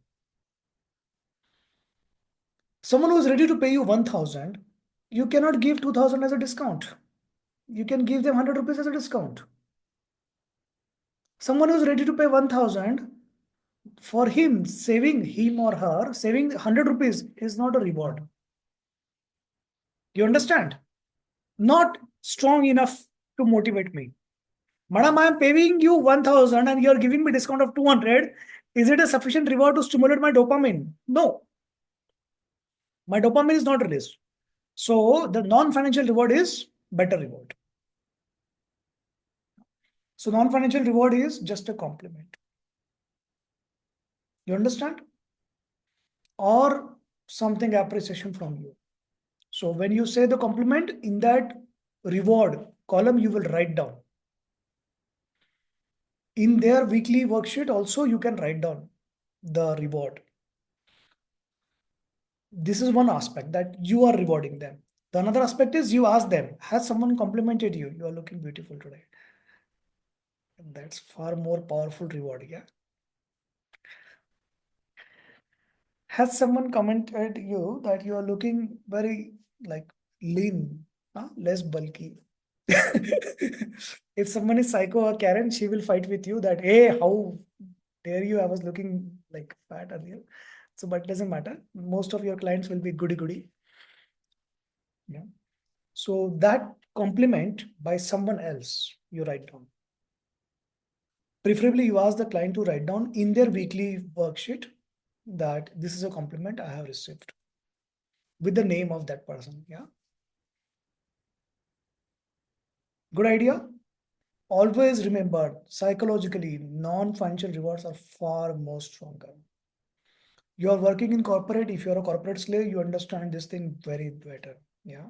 Speaker 1: Someone who is ready to pay you 1,000, you cannot give 2,000 as a discount. You can give them 100 rupees as a discount. Someone who is ready to pay 1,000, for him, saving him or her, saving 100 rupees is not a reward. You understand? Not strong enough to motivate me. Madam, I am paying you 1,000 and you are giving me discount of 200. Is it a sufficient reward to stimulate my dopamine? No. My dopamine is not released. So the non-financial reward is better reward. So non-financial reward is just a compliment. You understand? Or something appreciation from you. So when you say the compliment, in that reward column, you will write down. In their weekly worksheet also, you can write down the reward. This is one aspect that you are rewarding them. The another aspect is you ask them, has someone complimented you? You are looking beautiful today. And that's far more powerful reward. Yeah. Has someone commented you that you are looking very like lean, less bulky? If someone is psycho or Karen, she will fight with you that, hey, how dare you? I was looking like fat earlier. So, but it doesn't matter. Most of your clients will be goody goody. Yeah. So that compliment by someone else, you write down. Preferably, you ask the client to write down in their weekly worksheet that this is a compliment I have received with the name of that person. Yeah. Good idea. Always remember, psychologically, non-financial rewards are far more stronger. You are working in corporate. If you're a corporate slave, you understand this thing very better. Yeah.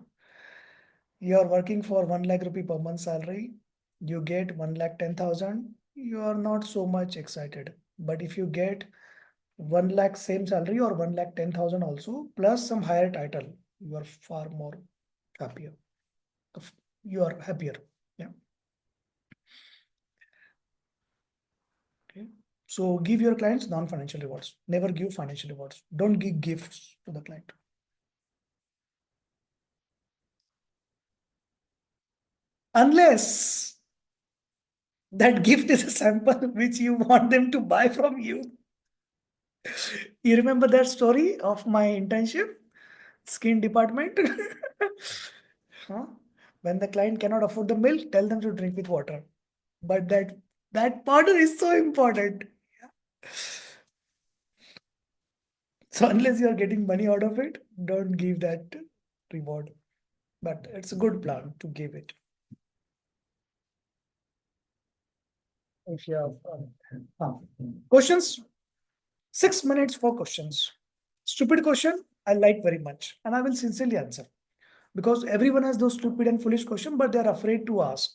Speaker 1: You are working for 1 lakh rupee per month salary. You get 1,10,000. You are not so much excited. But if you get 1 lakh same salary or 1,10,000 also, plus some higher title, you are far more happier. You are happier. Yeah. Okay. So give your clients non-financial rewards. Never give financial rewards. Don't give gifts to the client. Unless that gift is a sample which you want them to buy from you. You remember that story of my internship, skin department? Huh? When the client cannot afford the milk, tell them to drink with water. But that powder is so important. So unless you are getting money out of it, don't give that reward. But it's a good plan to give it. If you have questions, 6 minutes for questions. Stupid question, I like very much, and I will sincerely answer because everyone has those stupid and foolish questions, but they are afraid to ask.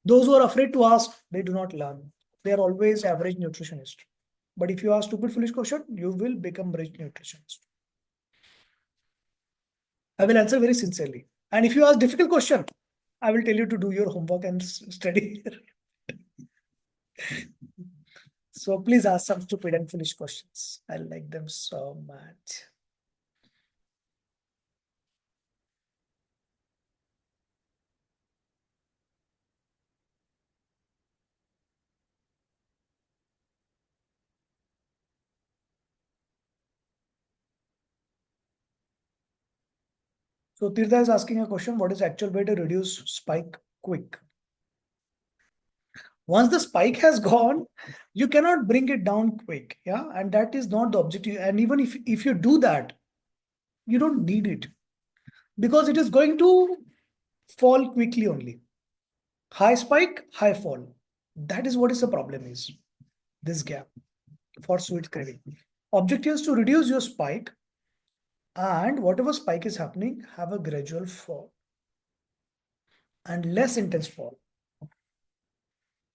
Speaker 1: Those who are afraid to ask, they do not learn. They are always average nutritionist. But if you ask stupid, foolish question, you will become rich nutritionist. I will answer very sincerely. And if you ask difficult question, I will tell you to do your homework and study. So please ask some stupid and foolish questions. I like them so much. So Tirtha is asking a question, what is the actual way to reduce spike quick? Once the spike has gone, you cannot bring it down quick. Yeah. And that is not the objective. And even if you do that, you don't need it because it is going to fall quickly only. High spike, high fall. That is what is the problem is. This gap for sweet craving. Objective is to reduce your spike and whatever spike is happening, have a gradual fall and less intense fall.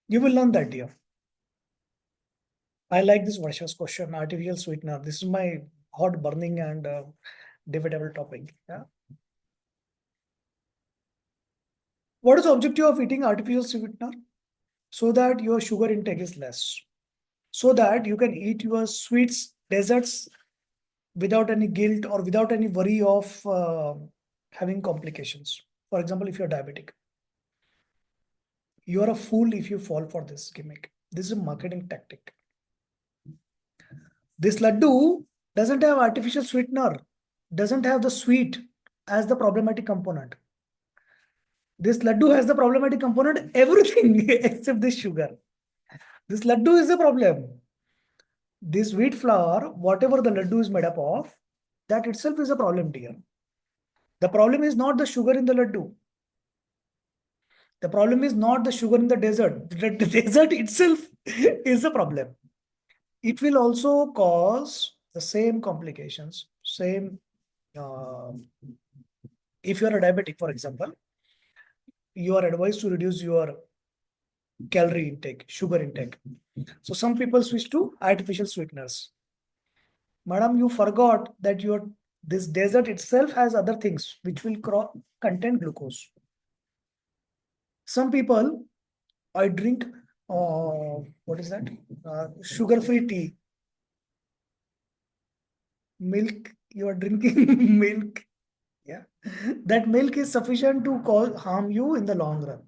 Speaker 1: You will learn that, dear. I like this Varsha's question, artificial sweetener. This is my hot burning and debatable topic. Yeah. What is the objective of eating artificial sweetener? So that your sugar intake is less. So that you can eat your sweets, desserts without any guilt or without any worry of having complications. For example, if you're diabetic, you are a fool if you fall for this gimmick. This is a marketing tactic. This laddu doesn't have artificial sweetener, doesn't have the sweet as the problematic component. This laddu has the problematic component, everything except the sugar. This laddu is the problem. This wheat flour, whatever the laddu is made up of, that itself is a problem, dear. The problem is not the sugar in the laddu. The problem is not the sugar in the dessert. The dessert itself is a problem. It will also cause the same complications, same. If you are a diabetic, for example, you are advised to reduce your calorie intake, sugar intake. So some people switch to artificial sweeteners. Madam, you forgot that this dessert itself has other things which will contain glucose. Some people, I drink, what is that? Sugar-free tea. Milk, you are drinking milk. Yeah. That milk is sufficient to harm you in the long run.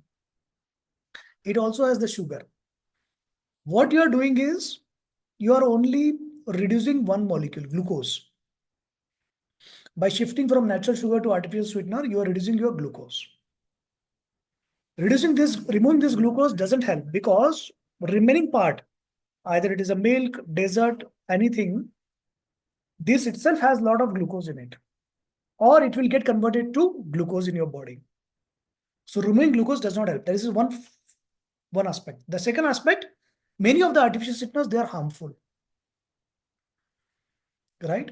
Speaker 1: It also has the sugar. What you are doing is, you are only reducing one molecule, glucose. By shifting from natural sugar to artificial sweetener, you are reducing your glucose. Removing this glucose doesn't help because remaining part, either it is a milk, dessert, anything, this itself has a lot of glucose in it, or it will get converted to glucose in your body. So removing glucose does not help. There is one aspect. The second aspect, many of the artificial sweeteners, they are harmful, right?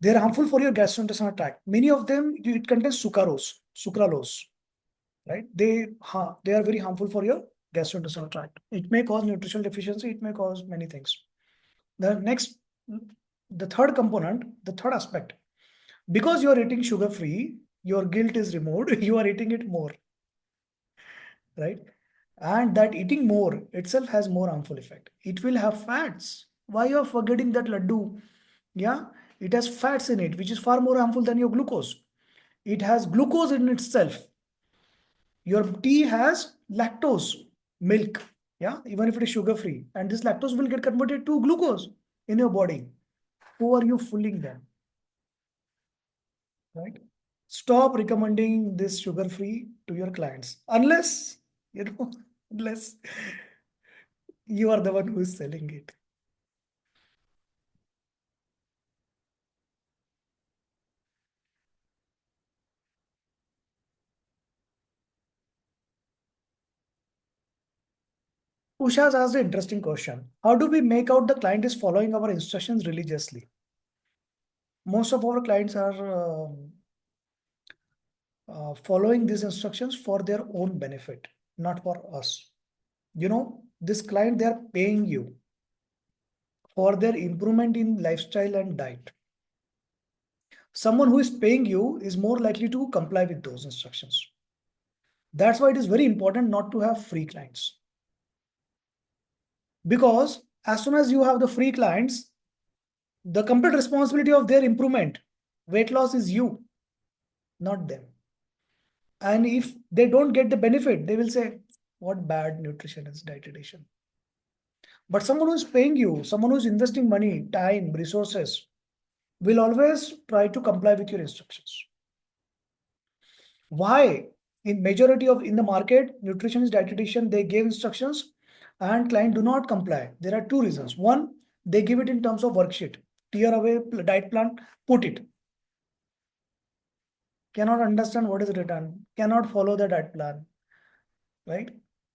Speaker 1: They are harmful for your gastrointestinal tract. Many of them, it contains sucralose, right? They are very harmful for your gastrointestinal tract. It may cause nutritional deficiency. It may cause many things. The third component, the third aspect, because you are eating sugar free, your guilt is removed. You are eating it more, right? And that eating more itself has more harmful effect. It will have fats. Why you are forgetting that laddu? Yeah, it has fats in it, which is far more harmful than your glucose. It has glucose in itself. Your tea has lactose, milk. Yeah, even if it is sugar free, and this lactose will get converted to glucose in your body. Who are you fooling them? Right? Stop recommending this sugar free to your clients unless you know unless you are the one who is selling it. Usha's asked an interesting question. How do we make out the client is following our instructions religiously? Most of our clients are following these instructions for their own benefit, not for us. This client, they are paying you for their improvement in lifestyle and diet. Someone who is paying you is more likely to comply with those instructions. That's why it is very important not to have free clients. Because as soon as you have the free clients, the complete responsibility of their improvement, weight loss is you, not them. And if they don't get the benefit, they will say, what bad nutrition is dietitian. But someone who's paying you, someone who's investing money, time, resources, will always try to comply with your instructions. Why? In majority of in the market, nutritionist, dietitian, they give instructions and client do not comply. There are two reasons. One, they give it in terms of worksheet. Tear away diet plan, put it. Cannot understand what is written, cannot follow the diet plan, right?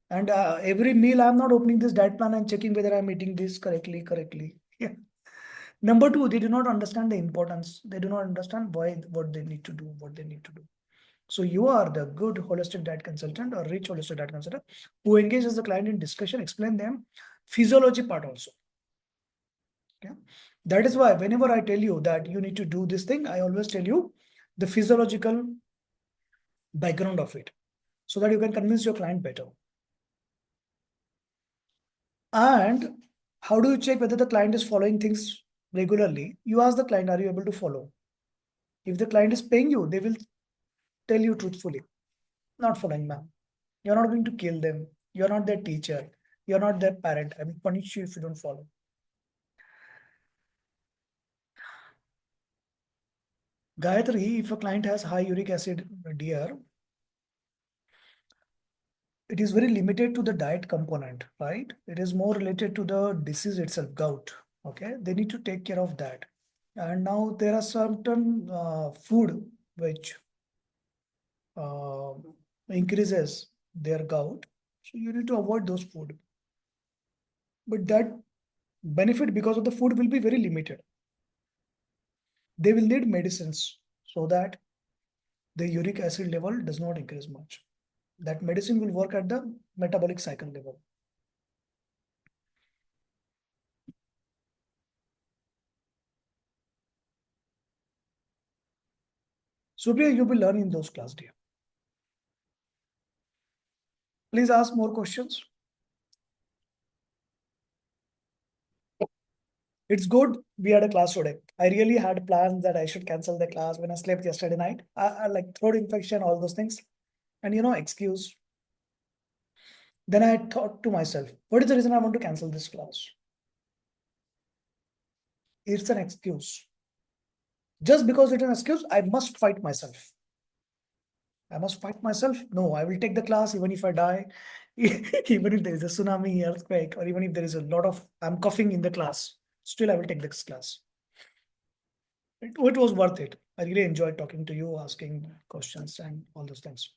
Speaker 1: And every meal, I'm not opening this diet plan and checking whether I'm eating this correctly. Yeah. Number two, they do not understand the importance. They do not understand why, what they need to do, what they need to do. So you are the good holistic diet consultant or rich holistic diet consultant who engages the client in discussion, explain them physiology part also. Okay. That is why whenever I tell you that you need to do this thing, I always tell you the physiological background of it so that you can convince your client better. And how do you check whether the client is following things regularly? You ask the client, are you able to follow? If the client is paying you, they will tell you truthfully, not following, ma'am. You're not going to kill them. You're not their teacher. You're not their parent. I will punish you if you don't follow. Gayatri, if a client has high uric acid, dear, it is very limited to the diet component, right? It is more related to the disease itself, gout. Okay, they need to take care of that. And now there are certain food which uh, increases their gout. So you need to avoid those food. But that benefit because of the food will be very limited. They will need medicines so that the uric acid level does not increase much. That medicine will work at the metabolic cycle level. Supriya, you will learn in those class, dear. Please ask more questions. It's good we had a class today. I really had plans that I should cancel the class when I slept yesterday night. I like throat infection, all those things. And excuse. Then I thought to myself, what is the reason I want to cancel this class? It's an excuse. Just because it's an excuse, I must fight myself. I must fight myself. No, I will take the class even if I die, even if there is a tsunami, earthquake, or even if there is a lot of, I'm coughing in the class. Still, I will take this class. It was worth it. I really enjoyed talking to you, asking questions and all those things.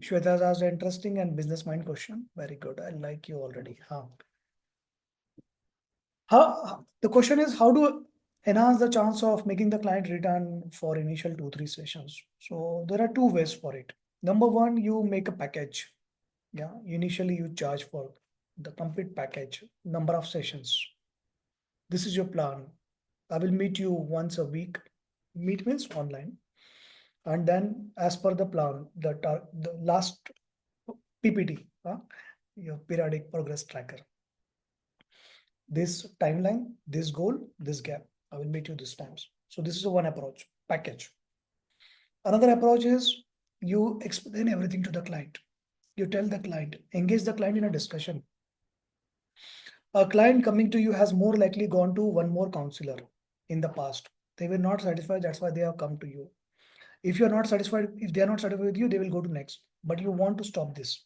Speaker 1: Shweta has asked an interesting and business mind question. Very good. I like you already. Huh? The question is how to enhance the chance of making the client return for initial 2, 3 sessions. So there are two ways for it. Number one, you make a package. Yeah, initially you charge for the complete package, number of sessions. This is your plan. I will meet you once a week. Meet means online. And then as per the plan, the last PPT, your periodic progress tracker. This timeline, this goal, this gap. I will meet you this times. So this is one approach, package. Another approach is you explain everything to the client. You tell the client, engage the client in a discussion. A client coming to you has more likely gone to one more counselor in the past. They were not satisfied. That's why they have come to you. If you're not satisfied, if they are not satisfied with you, they will go to next. But you want to stop this.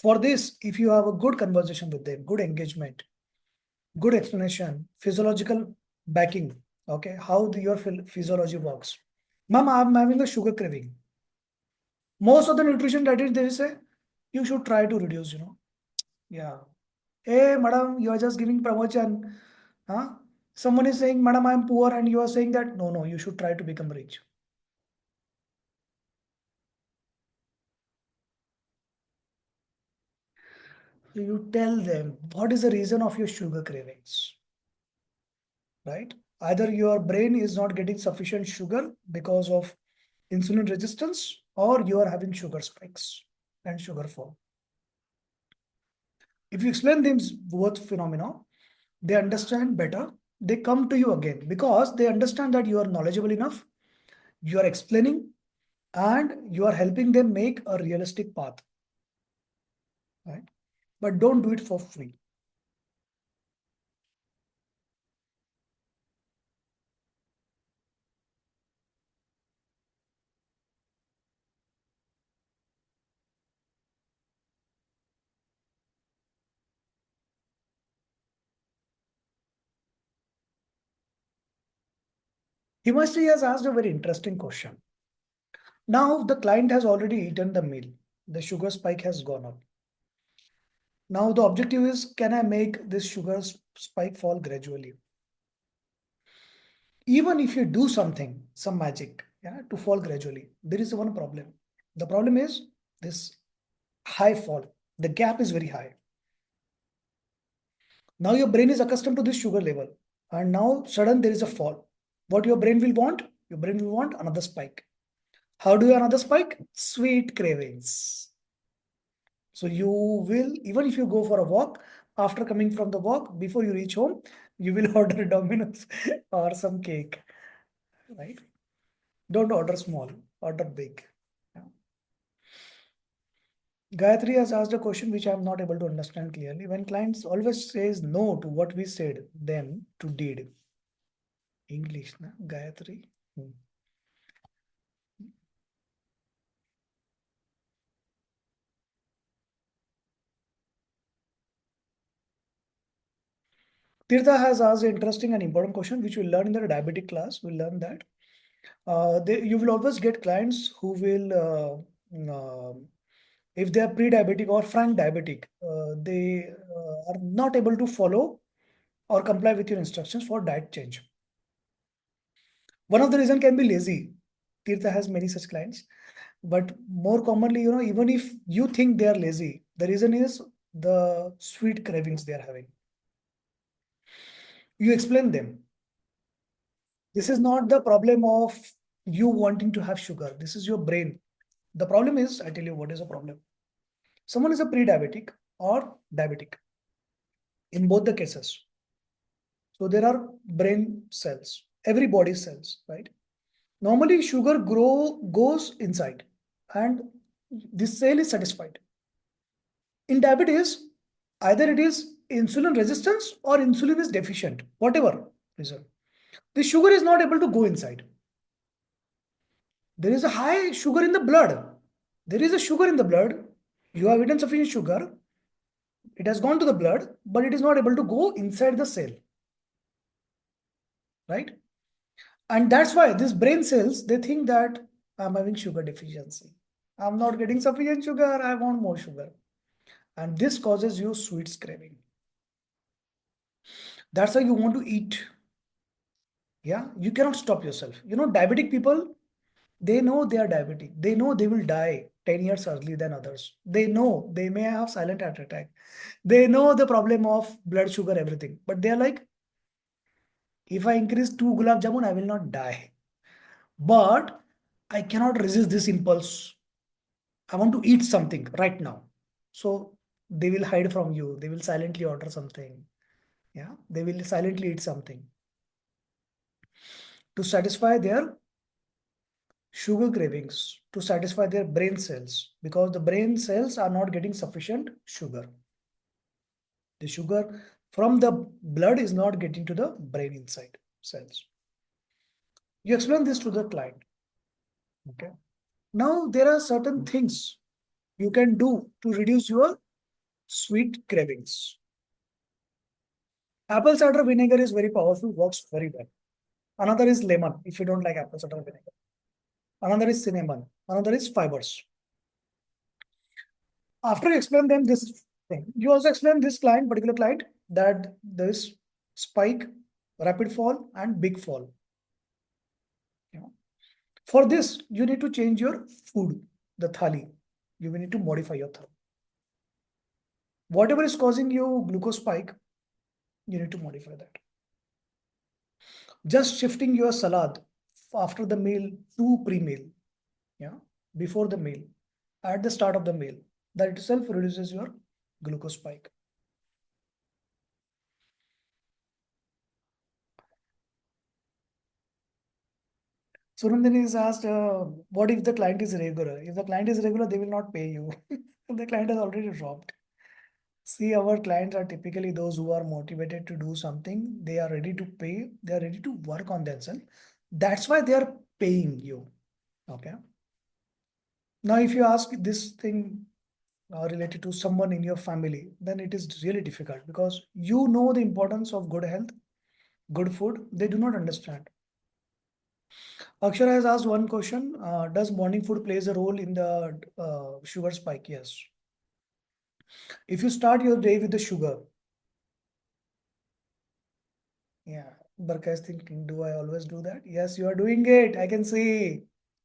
Speaker 1: For this, if you have a good conversation with them, good engagement, good explanation, physiological backing, okay, how your physiology works. Mom, I'm having a sugar craving. Most of the nutrition diet, they say, you should try to reduce. Yeah. Hey, madam, you are just giving promotion. Huh? Someone is saying, madam, I'm poor, and you are saying that, no, you should try to become rich. So you tell them what is the reason of your sugar cravings, right? Either your brain is not getting sufficient sugar because of insulin resistance, or you are having sugar spikes. and sugar fall. If you explain these both phenomena, they understand better. They come to you again because they understand that you are knowledgeable enough, you are explaining, and you are helping them make a realistic path. Right? But don't do it for free. Himashi has asked a very interesting question. Now the client has already eaten the meal. The sugar spike has gone up. Now the objective is, can I make this sugar spike fall gradually? Even if you do something, some magic, yeah, to fall gradually, there is one problem. The problem is this high fall. The gap is very high. Now your brain is accustomed to this sugar level, and now sudden there is a fall. What your brain will want? Your brain will want another spike. How do you another spike? Sweet cravings. So you will, even if you go for a walk, after coming from the walk, before you reach home, you will order Domino's or some cake, right? Don't order small, order big. Yeah. Gayatri has asked a question which I am not able to understand clearly. When clients always says no to what we said, then to did. English, na? Gayatri. Hmm. Tirtha has asked an interesting and important question, which we'll learn in the diabetic class. We'll learn that. You will always get clients who will, if they are pre-diabetic or frank diabetic, they are not able to follow or comply with your instructions for diet change. One of the reason can be lazy. Tirtha has many such clients, but more commonly, even if you think they are lazy, the reason is the sweet cravings they are having. You explain them. This is not the problem of you wanting to have sugar. This is your brain. The problem is, I tell you what is the problem. Someone is a pre-diabetic or diabetic in both the cases. So there are brain cells, every body cells, right? Normally sugar goes inside and this cell is satisfied. In diabetes, either it is insulin resistance or insulin is deficient, whatever reason. The sugar is not able to go inside. There is a high sugar in the blood. There is a sugar in the blood. You have eaten sufficient sugar. It has gone to the blood, but it is not able to go inside the cell. Right? And that's why these brain cells, they think that I'm having sugar deficiency. I'm not getting sufficient sugar. I want more sugar. And this causes you sweets craving. That's why you want to eat. Yeah. You cannot stop yourself. Diabetic people, they know they are diabetic. They know they will die 10 years early than others. They know they may have silent heart attack. They know the problem of blood sugar, everything. But they are like, if I increase 2 gulab jamun, I will not die. But I cannot resist this impulse. I want to eat something right now. So they will hide from you. They will silently order something. Yeah. They will silently eat something to satisfy their sugar cravings, to satisfy their brain cells, because the brain cells are not getting sufficient sugar. The sugar from the blood is not getting to the brain inside cells. You explain this to the client. Okay. Now there are certain things you can do to reduce your sweet cravings. Apple cider vinegar is very powerful, works very well. Another is lemon, if you don't like apple cider vinegar. Another is cinnamon. Another is fibers. After you explain them this thing, you also explain this particular client, that this spike, rapid fall, and big fall. For this, you need to change your food, the thali. You will need to modify your thali. Whatever is causing you glucose spike, you need to modify that. Just shifting your salad after the meal to pre-meal, yeah, before the meal, at the start of the meal. That itself reduces your glucose spike. Surandini is asked, what if the client is regular? If the client is regular, they will not pay you. The client has already dropped. See, our clients are typically those who are motivated to do something. They are ready to pay. They are ready to work on themselves. That's why they are paying you. Okay. Now, if you ask this thing related to someone in your family, then it is really difficult because you know the importance of good health, good food. They do not understand. Akshara has asked one question. Does morning food plays a role in the sugar spike? Yes. If you start your day with the sugar, yeah, Barka is thinking, do I always do that? Yes, you are doing it. I can see.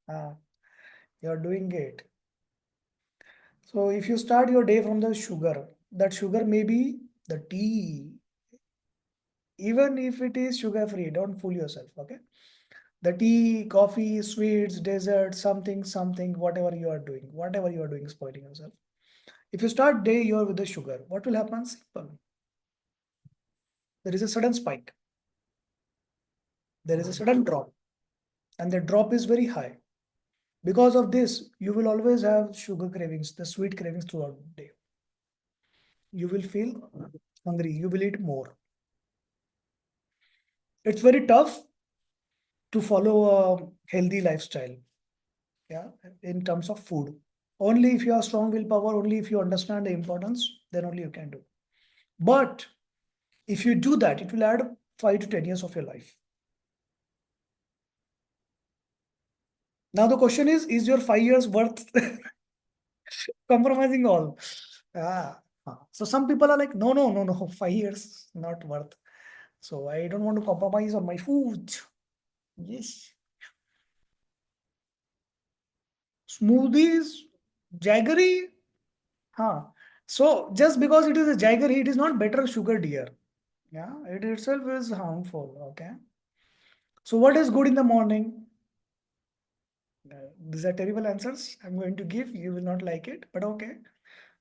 Speaker 1: Ah, you are doing it. So if you start your day from the sugar, that sugar may be the tea, even if it is sugar free, don't fool yourself. Okay. The tea, coffee, sweets, dessert, something, whatever you are doing, spoiling yourself. If you start day you're with the sugar, what will happen? Simple. There is a sudden spike. There is a sudden drop, and the drop is very high. Because of this, you will always have sugar cravings, the sweet cravings throughout the day. You will feel hungry. You will eat more. It's very tough to follow a healthy lifestyle. Yeah, in terms of food. Only if you have strong willpower, only if you understand the importance, then only you can do. But if you do that, it will add 5 to 10 years of your life. Now the question is your 5 years worth compromising all? Ah, so some people are like, no, 5 years not worth. So I don't want to compromise on my food. Yes, smoothies, jaggery. Huh. So just because it is a jaggery, it is not better sugar, dear. Yeah, it itself is harmful. Okay. So what is good in the morning? These are terrible answers I'm going to give. You will not like it, but okay.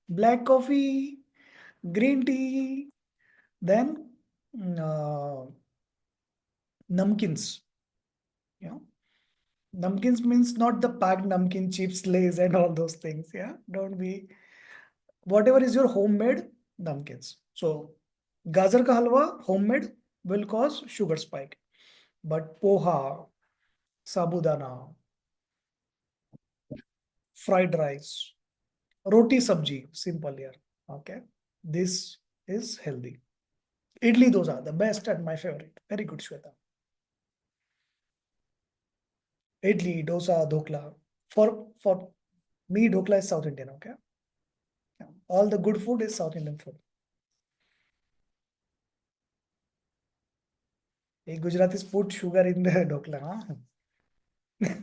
Speaker 1: Black coffee, green tea, then namkins. You know, namkins means not the packed namkin chips, lays, and all those things. Yeah, don't be. Whatever is your homemade namkins. So, gajar ka halwa, homemade, will cause sugar spike. But poha, sabudana, fried rice, roti sabji, simple here. Okay. This is healthy. Idli dosa, the best and my favorite. Very good, Shweta. Idli, dosa, dokla. For me, dokla is South Indian, okay? Yeah. All the good food is South Indian food. A Gujaratis put sugar in the dokla, huh?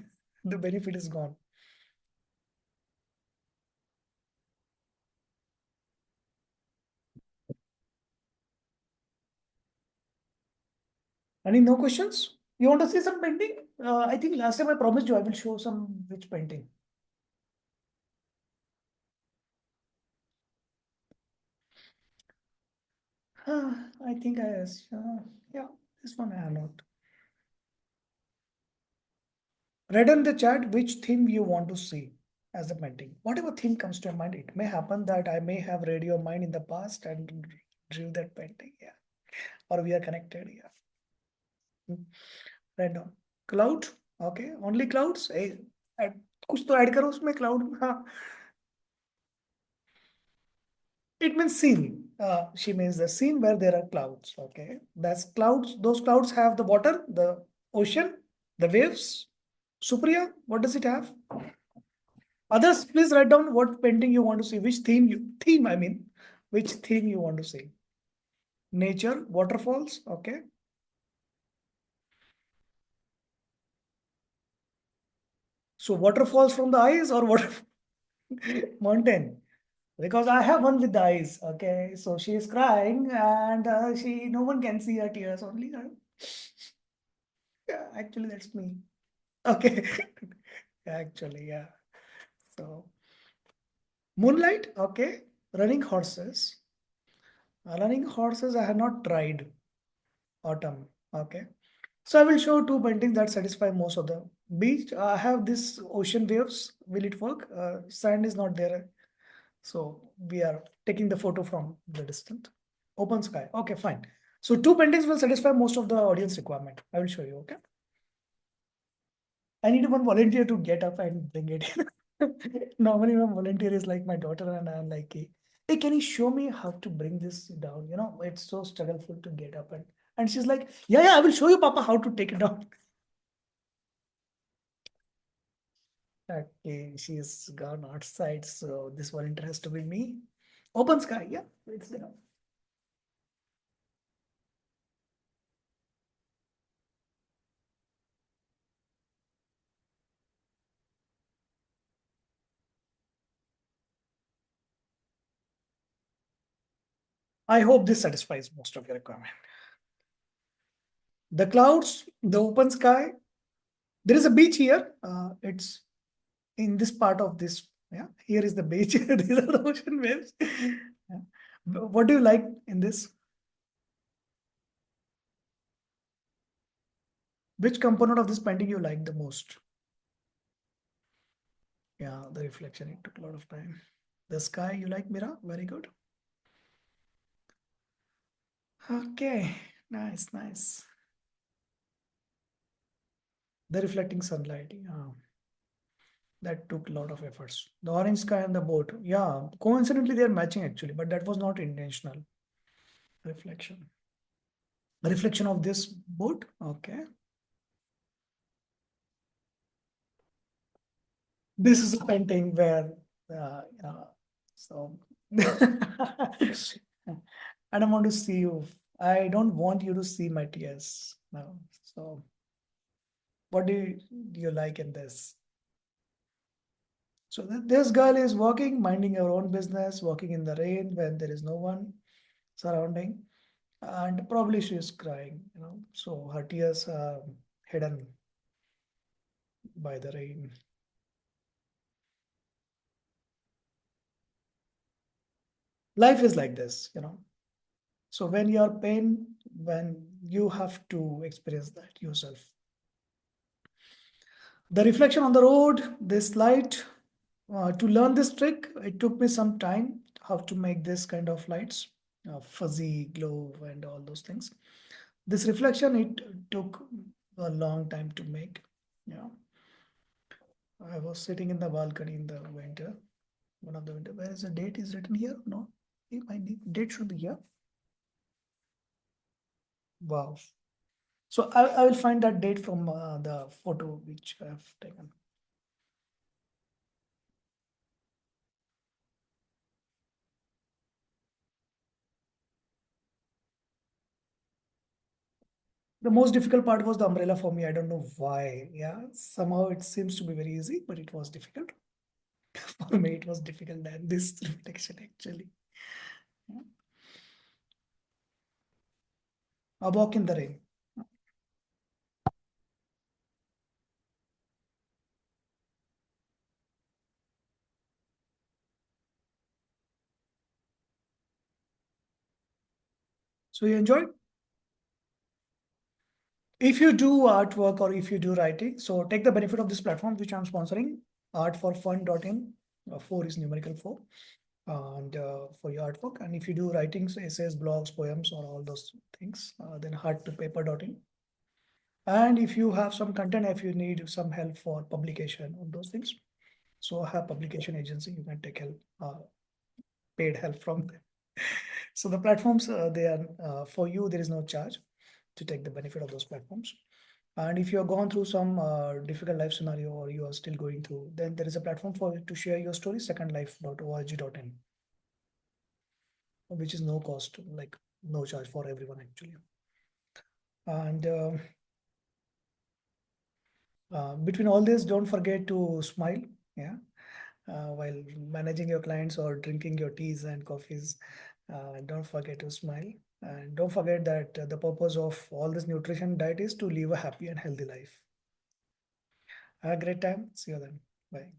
Speaker 1: The benefit is gone. Any no questions? You want to see some painting? I think last time I promised you I will show some which painting. I think yeah, this one I have not. Read in the chat which theme you want to see as a painting. Whatever theme comes to your mind, it may happen that I may have read your mind in the past and drew that painting. Yeah. Or we are connected. Yeah. Write down. Cloud. Okay. Only clouds. कुछ तो add करो उसमें cloud. हाँ. It means scene. She means the scene where there are clouds. Okay. That's clouds. Those clouds have the water, the ocean, the waves. Supriya, what does it have? Others, please write down what painting you want to see, which theme, I mean, which theme you want to see. Nature, waterfalls, okay. So waterfalls from the eyes or water mountain? Because I have one with the eyes, okay. So she is crying and no one can see her tears, only her. Yeah, actually that's me. Okay. Actually, yeah. So Moonlight, okay. Running horses. Running horses, I have not tried. Autumn, okay. So I will show two paintings that satisfy most of the beach. I have this ocean waves. Will it work? Sand is not there. So we are taking the photo from the distant. Open sky. Okay, fine. So two paintings will satisfy most of the audience requirement. I will show you, okay? I need one volunteer to get up and bring it in. Normally, my volunteer is like my daughter, and I'm like, hey, can you show me how to bring this down? You know, it's so struggleful to get up, and she's like, yeah, I will show you, Papa, how to take it down. Okay, she's gone outside, so this volunteer has to be me. Open sky, yeah, it's there. I hope this satisfies most of your requirement. The clouds, the open sky. There is a beach here. It's in this part of this. Yeah, here is the beach. These are the ocean waves. Yeah. What do you like in this? Which component of this painting you like the most? Yeah, the reflection. It took a lot of time. The sky, you like, Mira? Very good. Okay, nice, nice. The reflecting sunlight. Yeah, that took a lot of efforts. The orange sky and the boat. Yeah, coincidentally, they're matching actually, but that was not intentional. Reflection. The reflection of this boat. Okay. This is a painting where, so I don't want to see you. I don't want you to see my tears now. So, what do you like in this? So this girl is walking, minding her own business, walking in the rain when there is no one surrounding, and probably she is crying. So her tears are hidden by the rain. Life is like this. So when you're pain, when you have to experience that yourself. The reflection on the road, this light, to learn this trick, it took me some time how to make this kind of lights, fuzzy glow and all those things. This reflection, it took a long time to make. Yeah, I was sitting in the balcony in the winter, one of the winter. Where is the date is written here? No, my date should be here. Wow. So I will find that date from the photo which I have taken. The most difficult part was the umbrella for me. I don't know why. Yeah, somehow it seems to be very easy, but it was difficult. For me, it was difficult than this reflection actually. Yeah. A walk in the rain. So you enjoyed? If you do artwork or if you do writing, so take the benefit of this platform which I'm sponsoring, artforfun.in. Four is numerical four, and for your artwork. And if you do writings, essays, blogs, poems, or all those things, then heart2paper.in. And if you have some content, if you need some help for publication on those things, so I have publication agency, you can take help, paid help from them. So the platforms, they are for you, there is no charge to take the benefit of those platforms. And if you have gone through some difficult life scenario or you are still going through, then there is a platform for you to share your story, secondlife.org.in, which is no cost, like no charge for everyone actually. And between all this, don't forget to smile. Yeah. While managing your clients or drinking your teas and coffees, don't forget to smile. And don't forget that the purpose of all this nutrition diet is to live a happy and healthy life. Have a great time. See you then. Bye.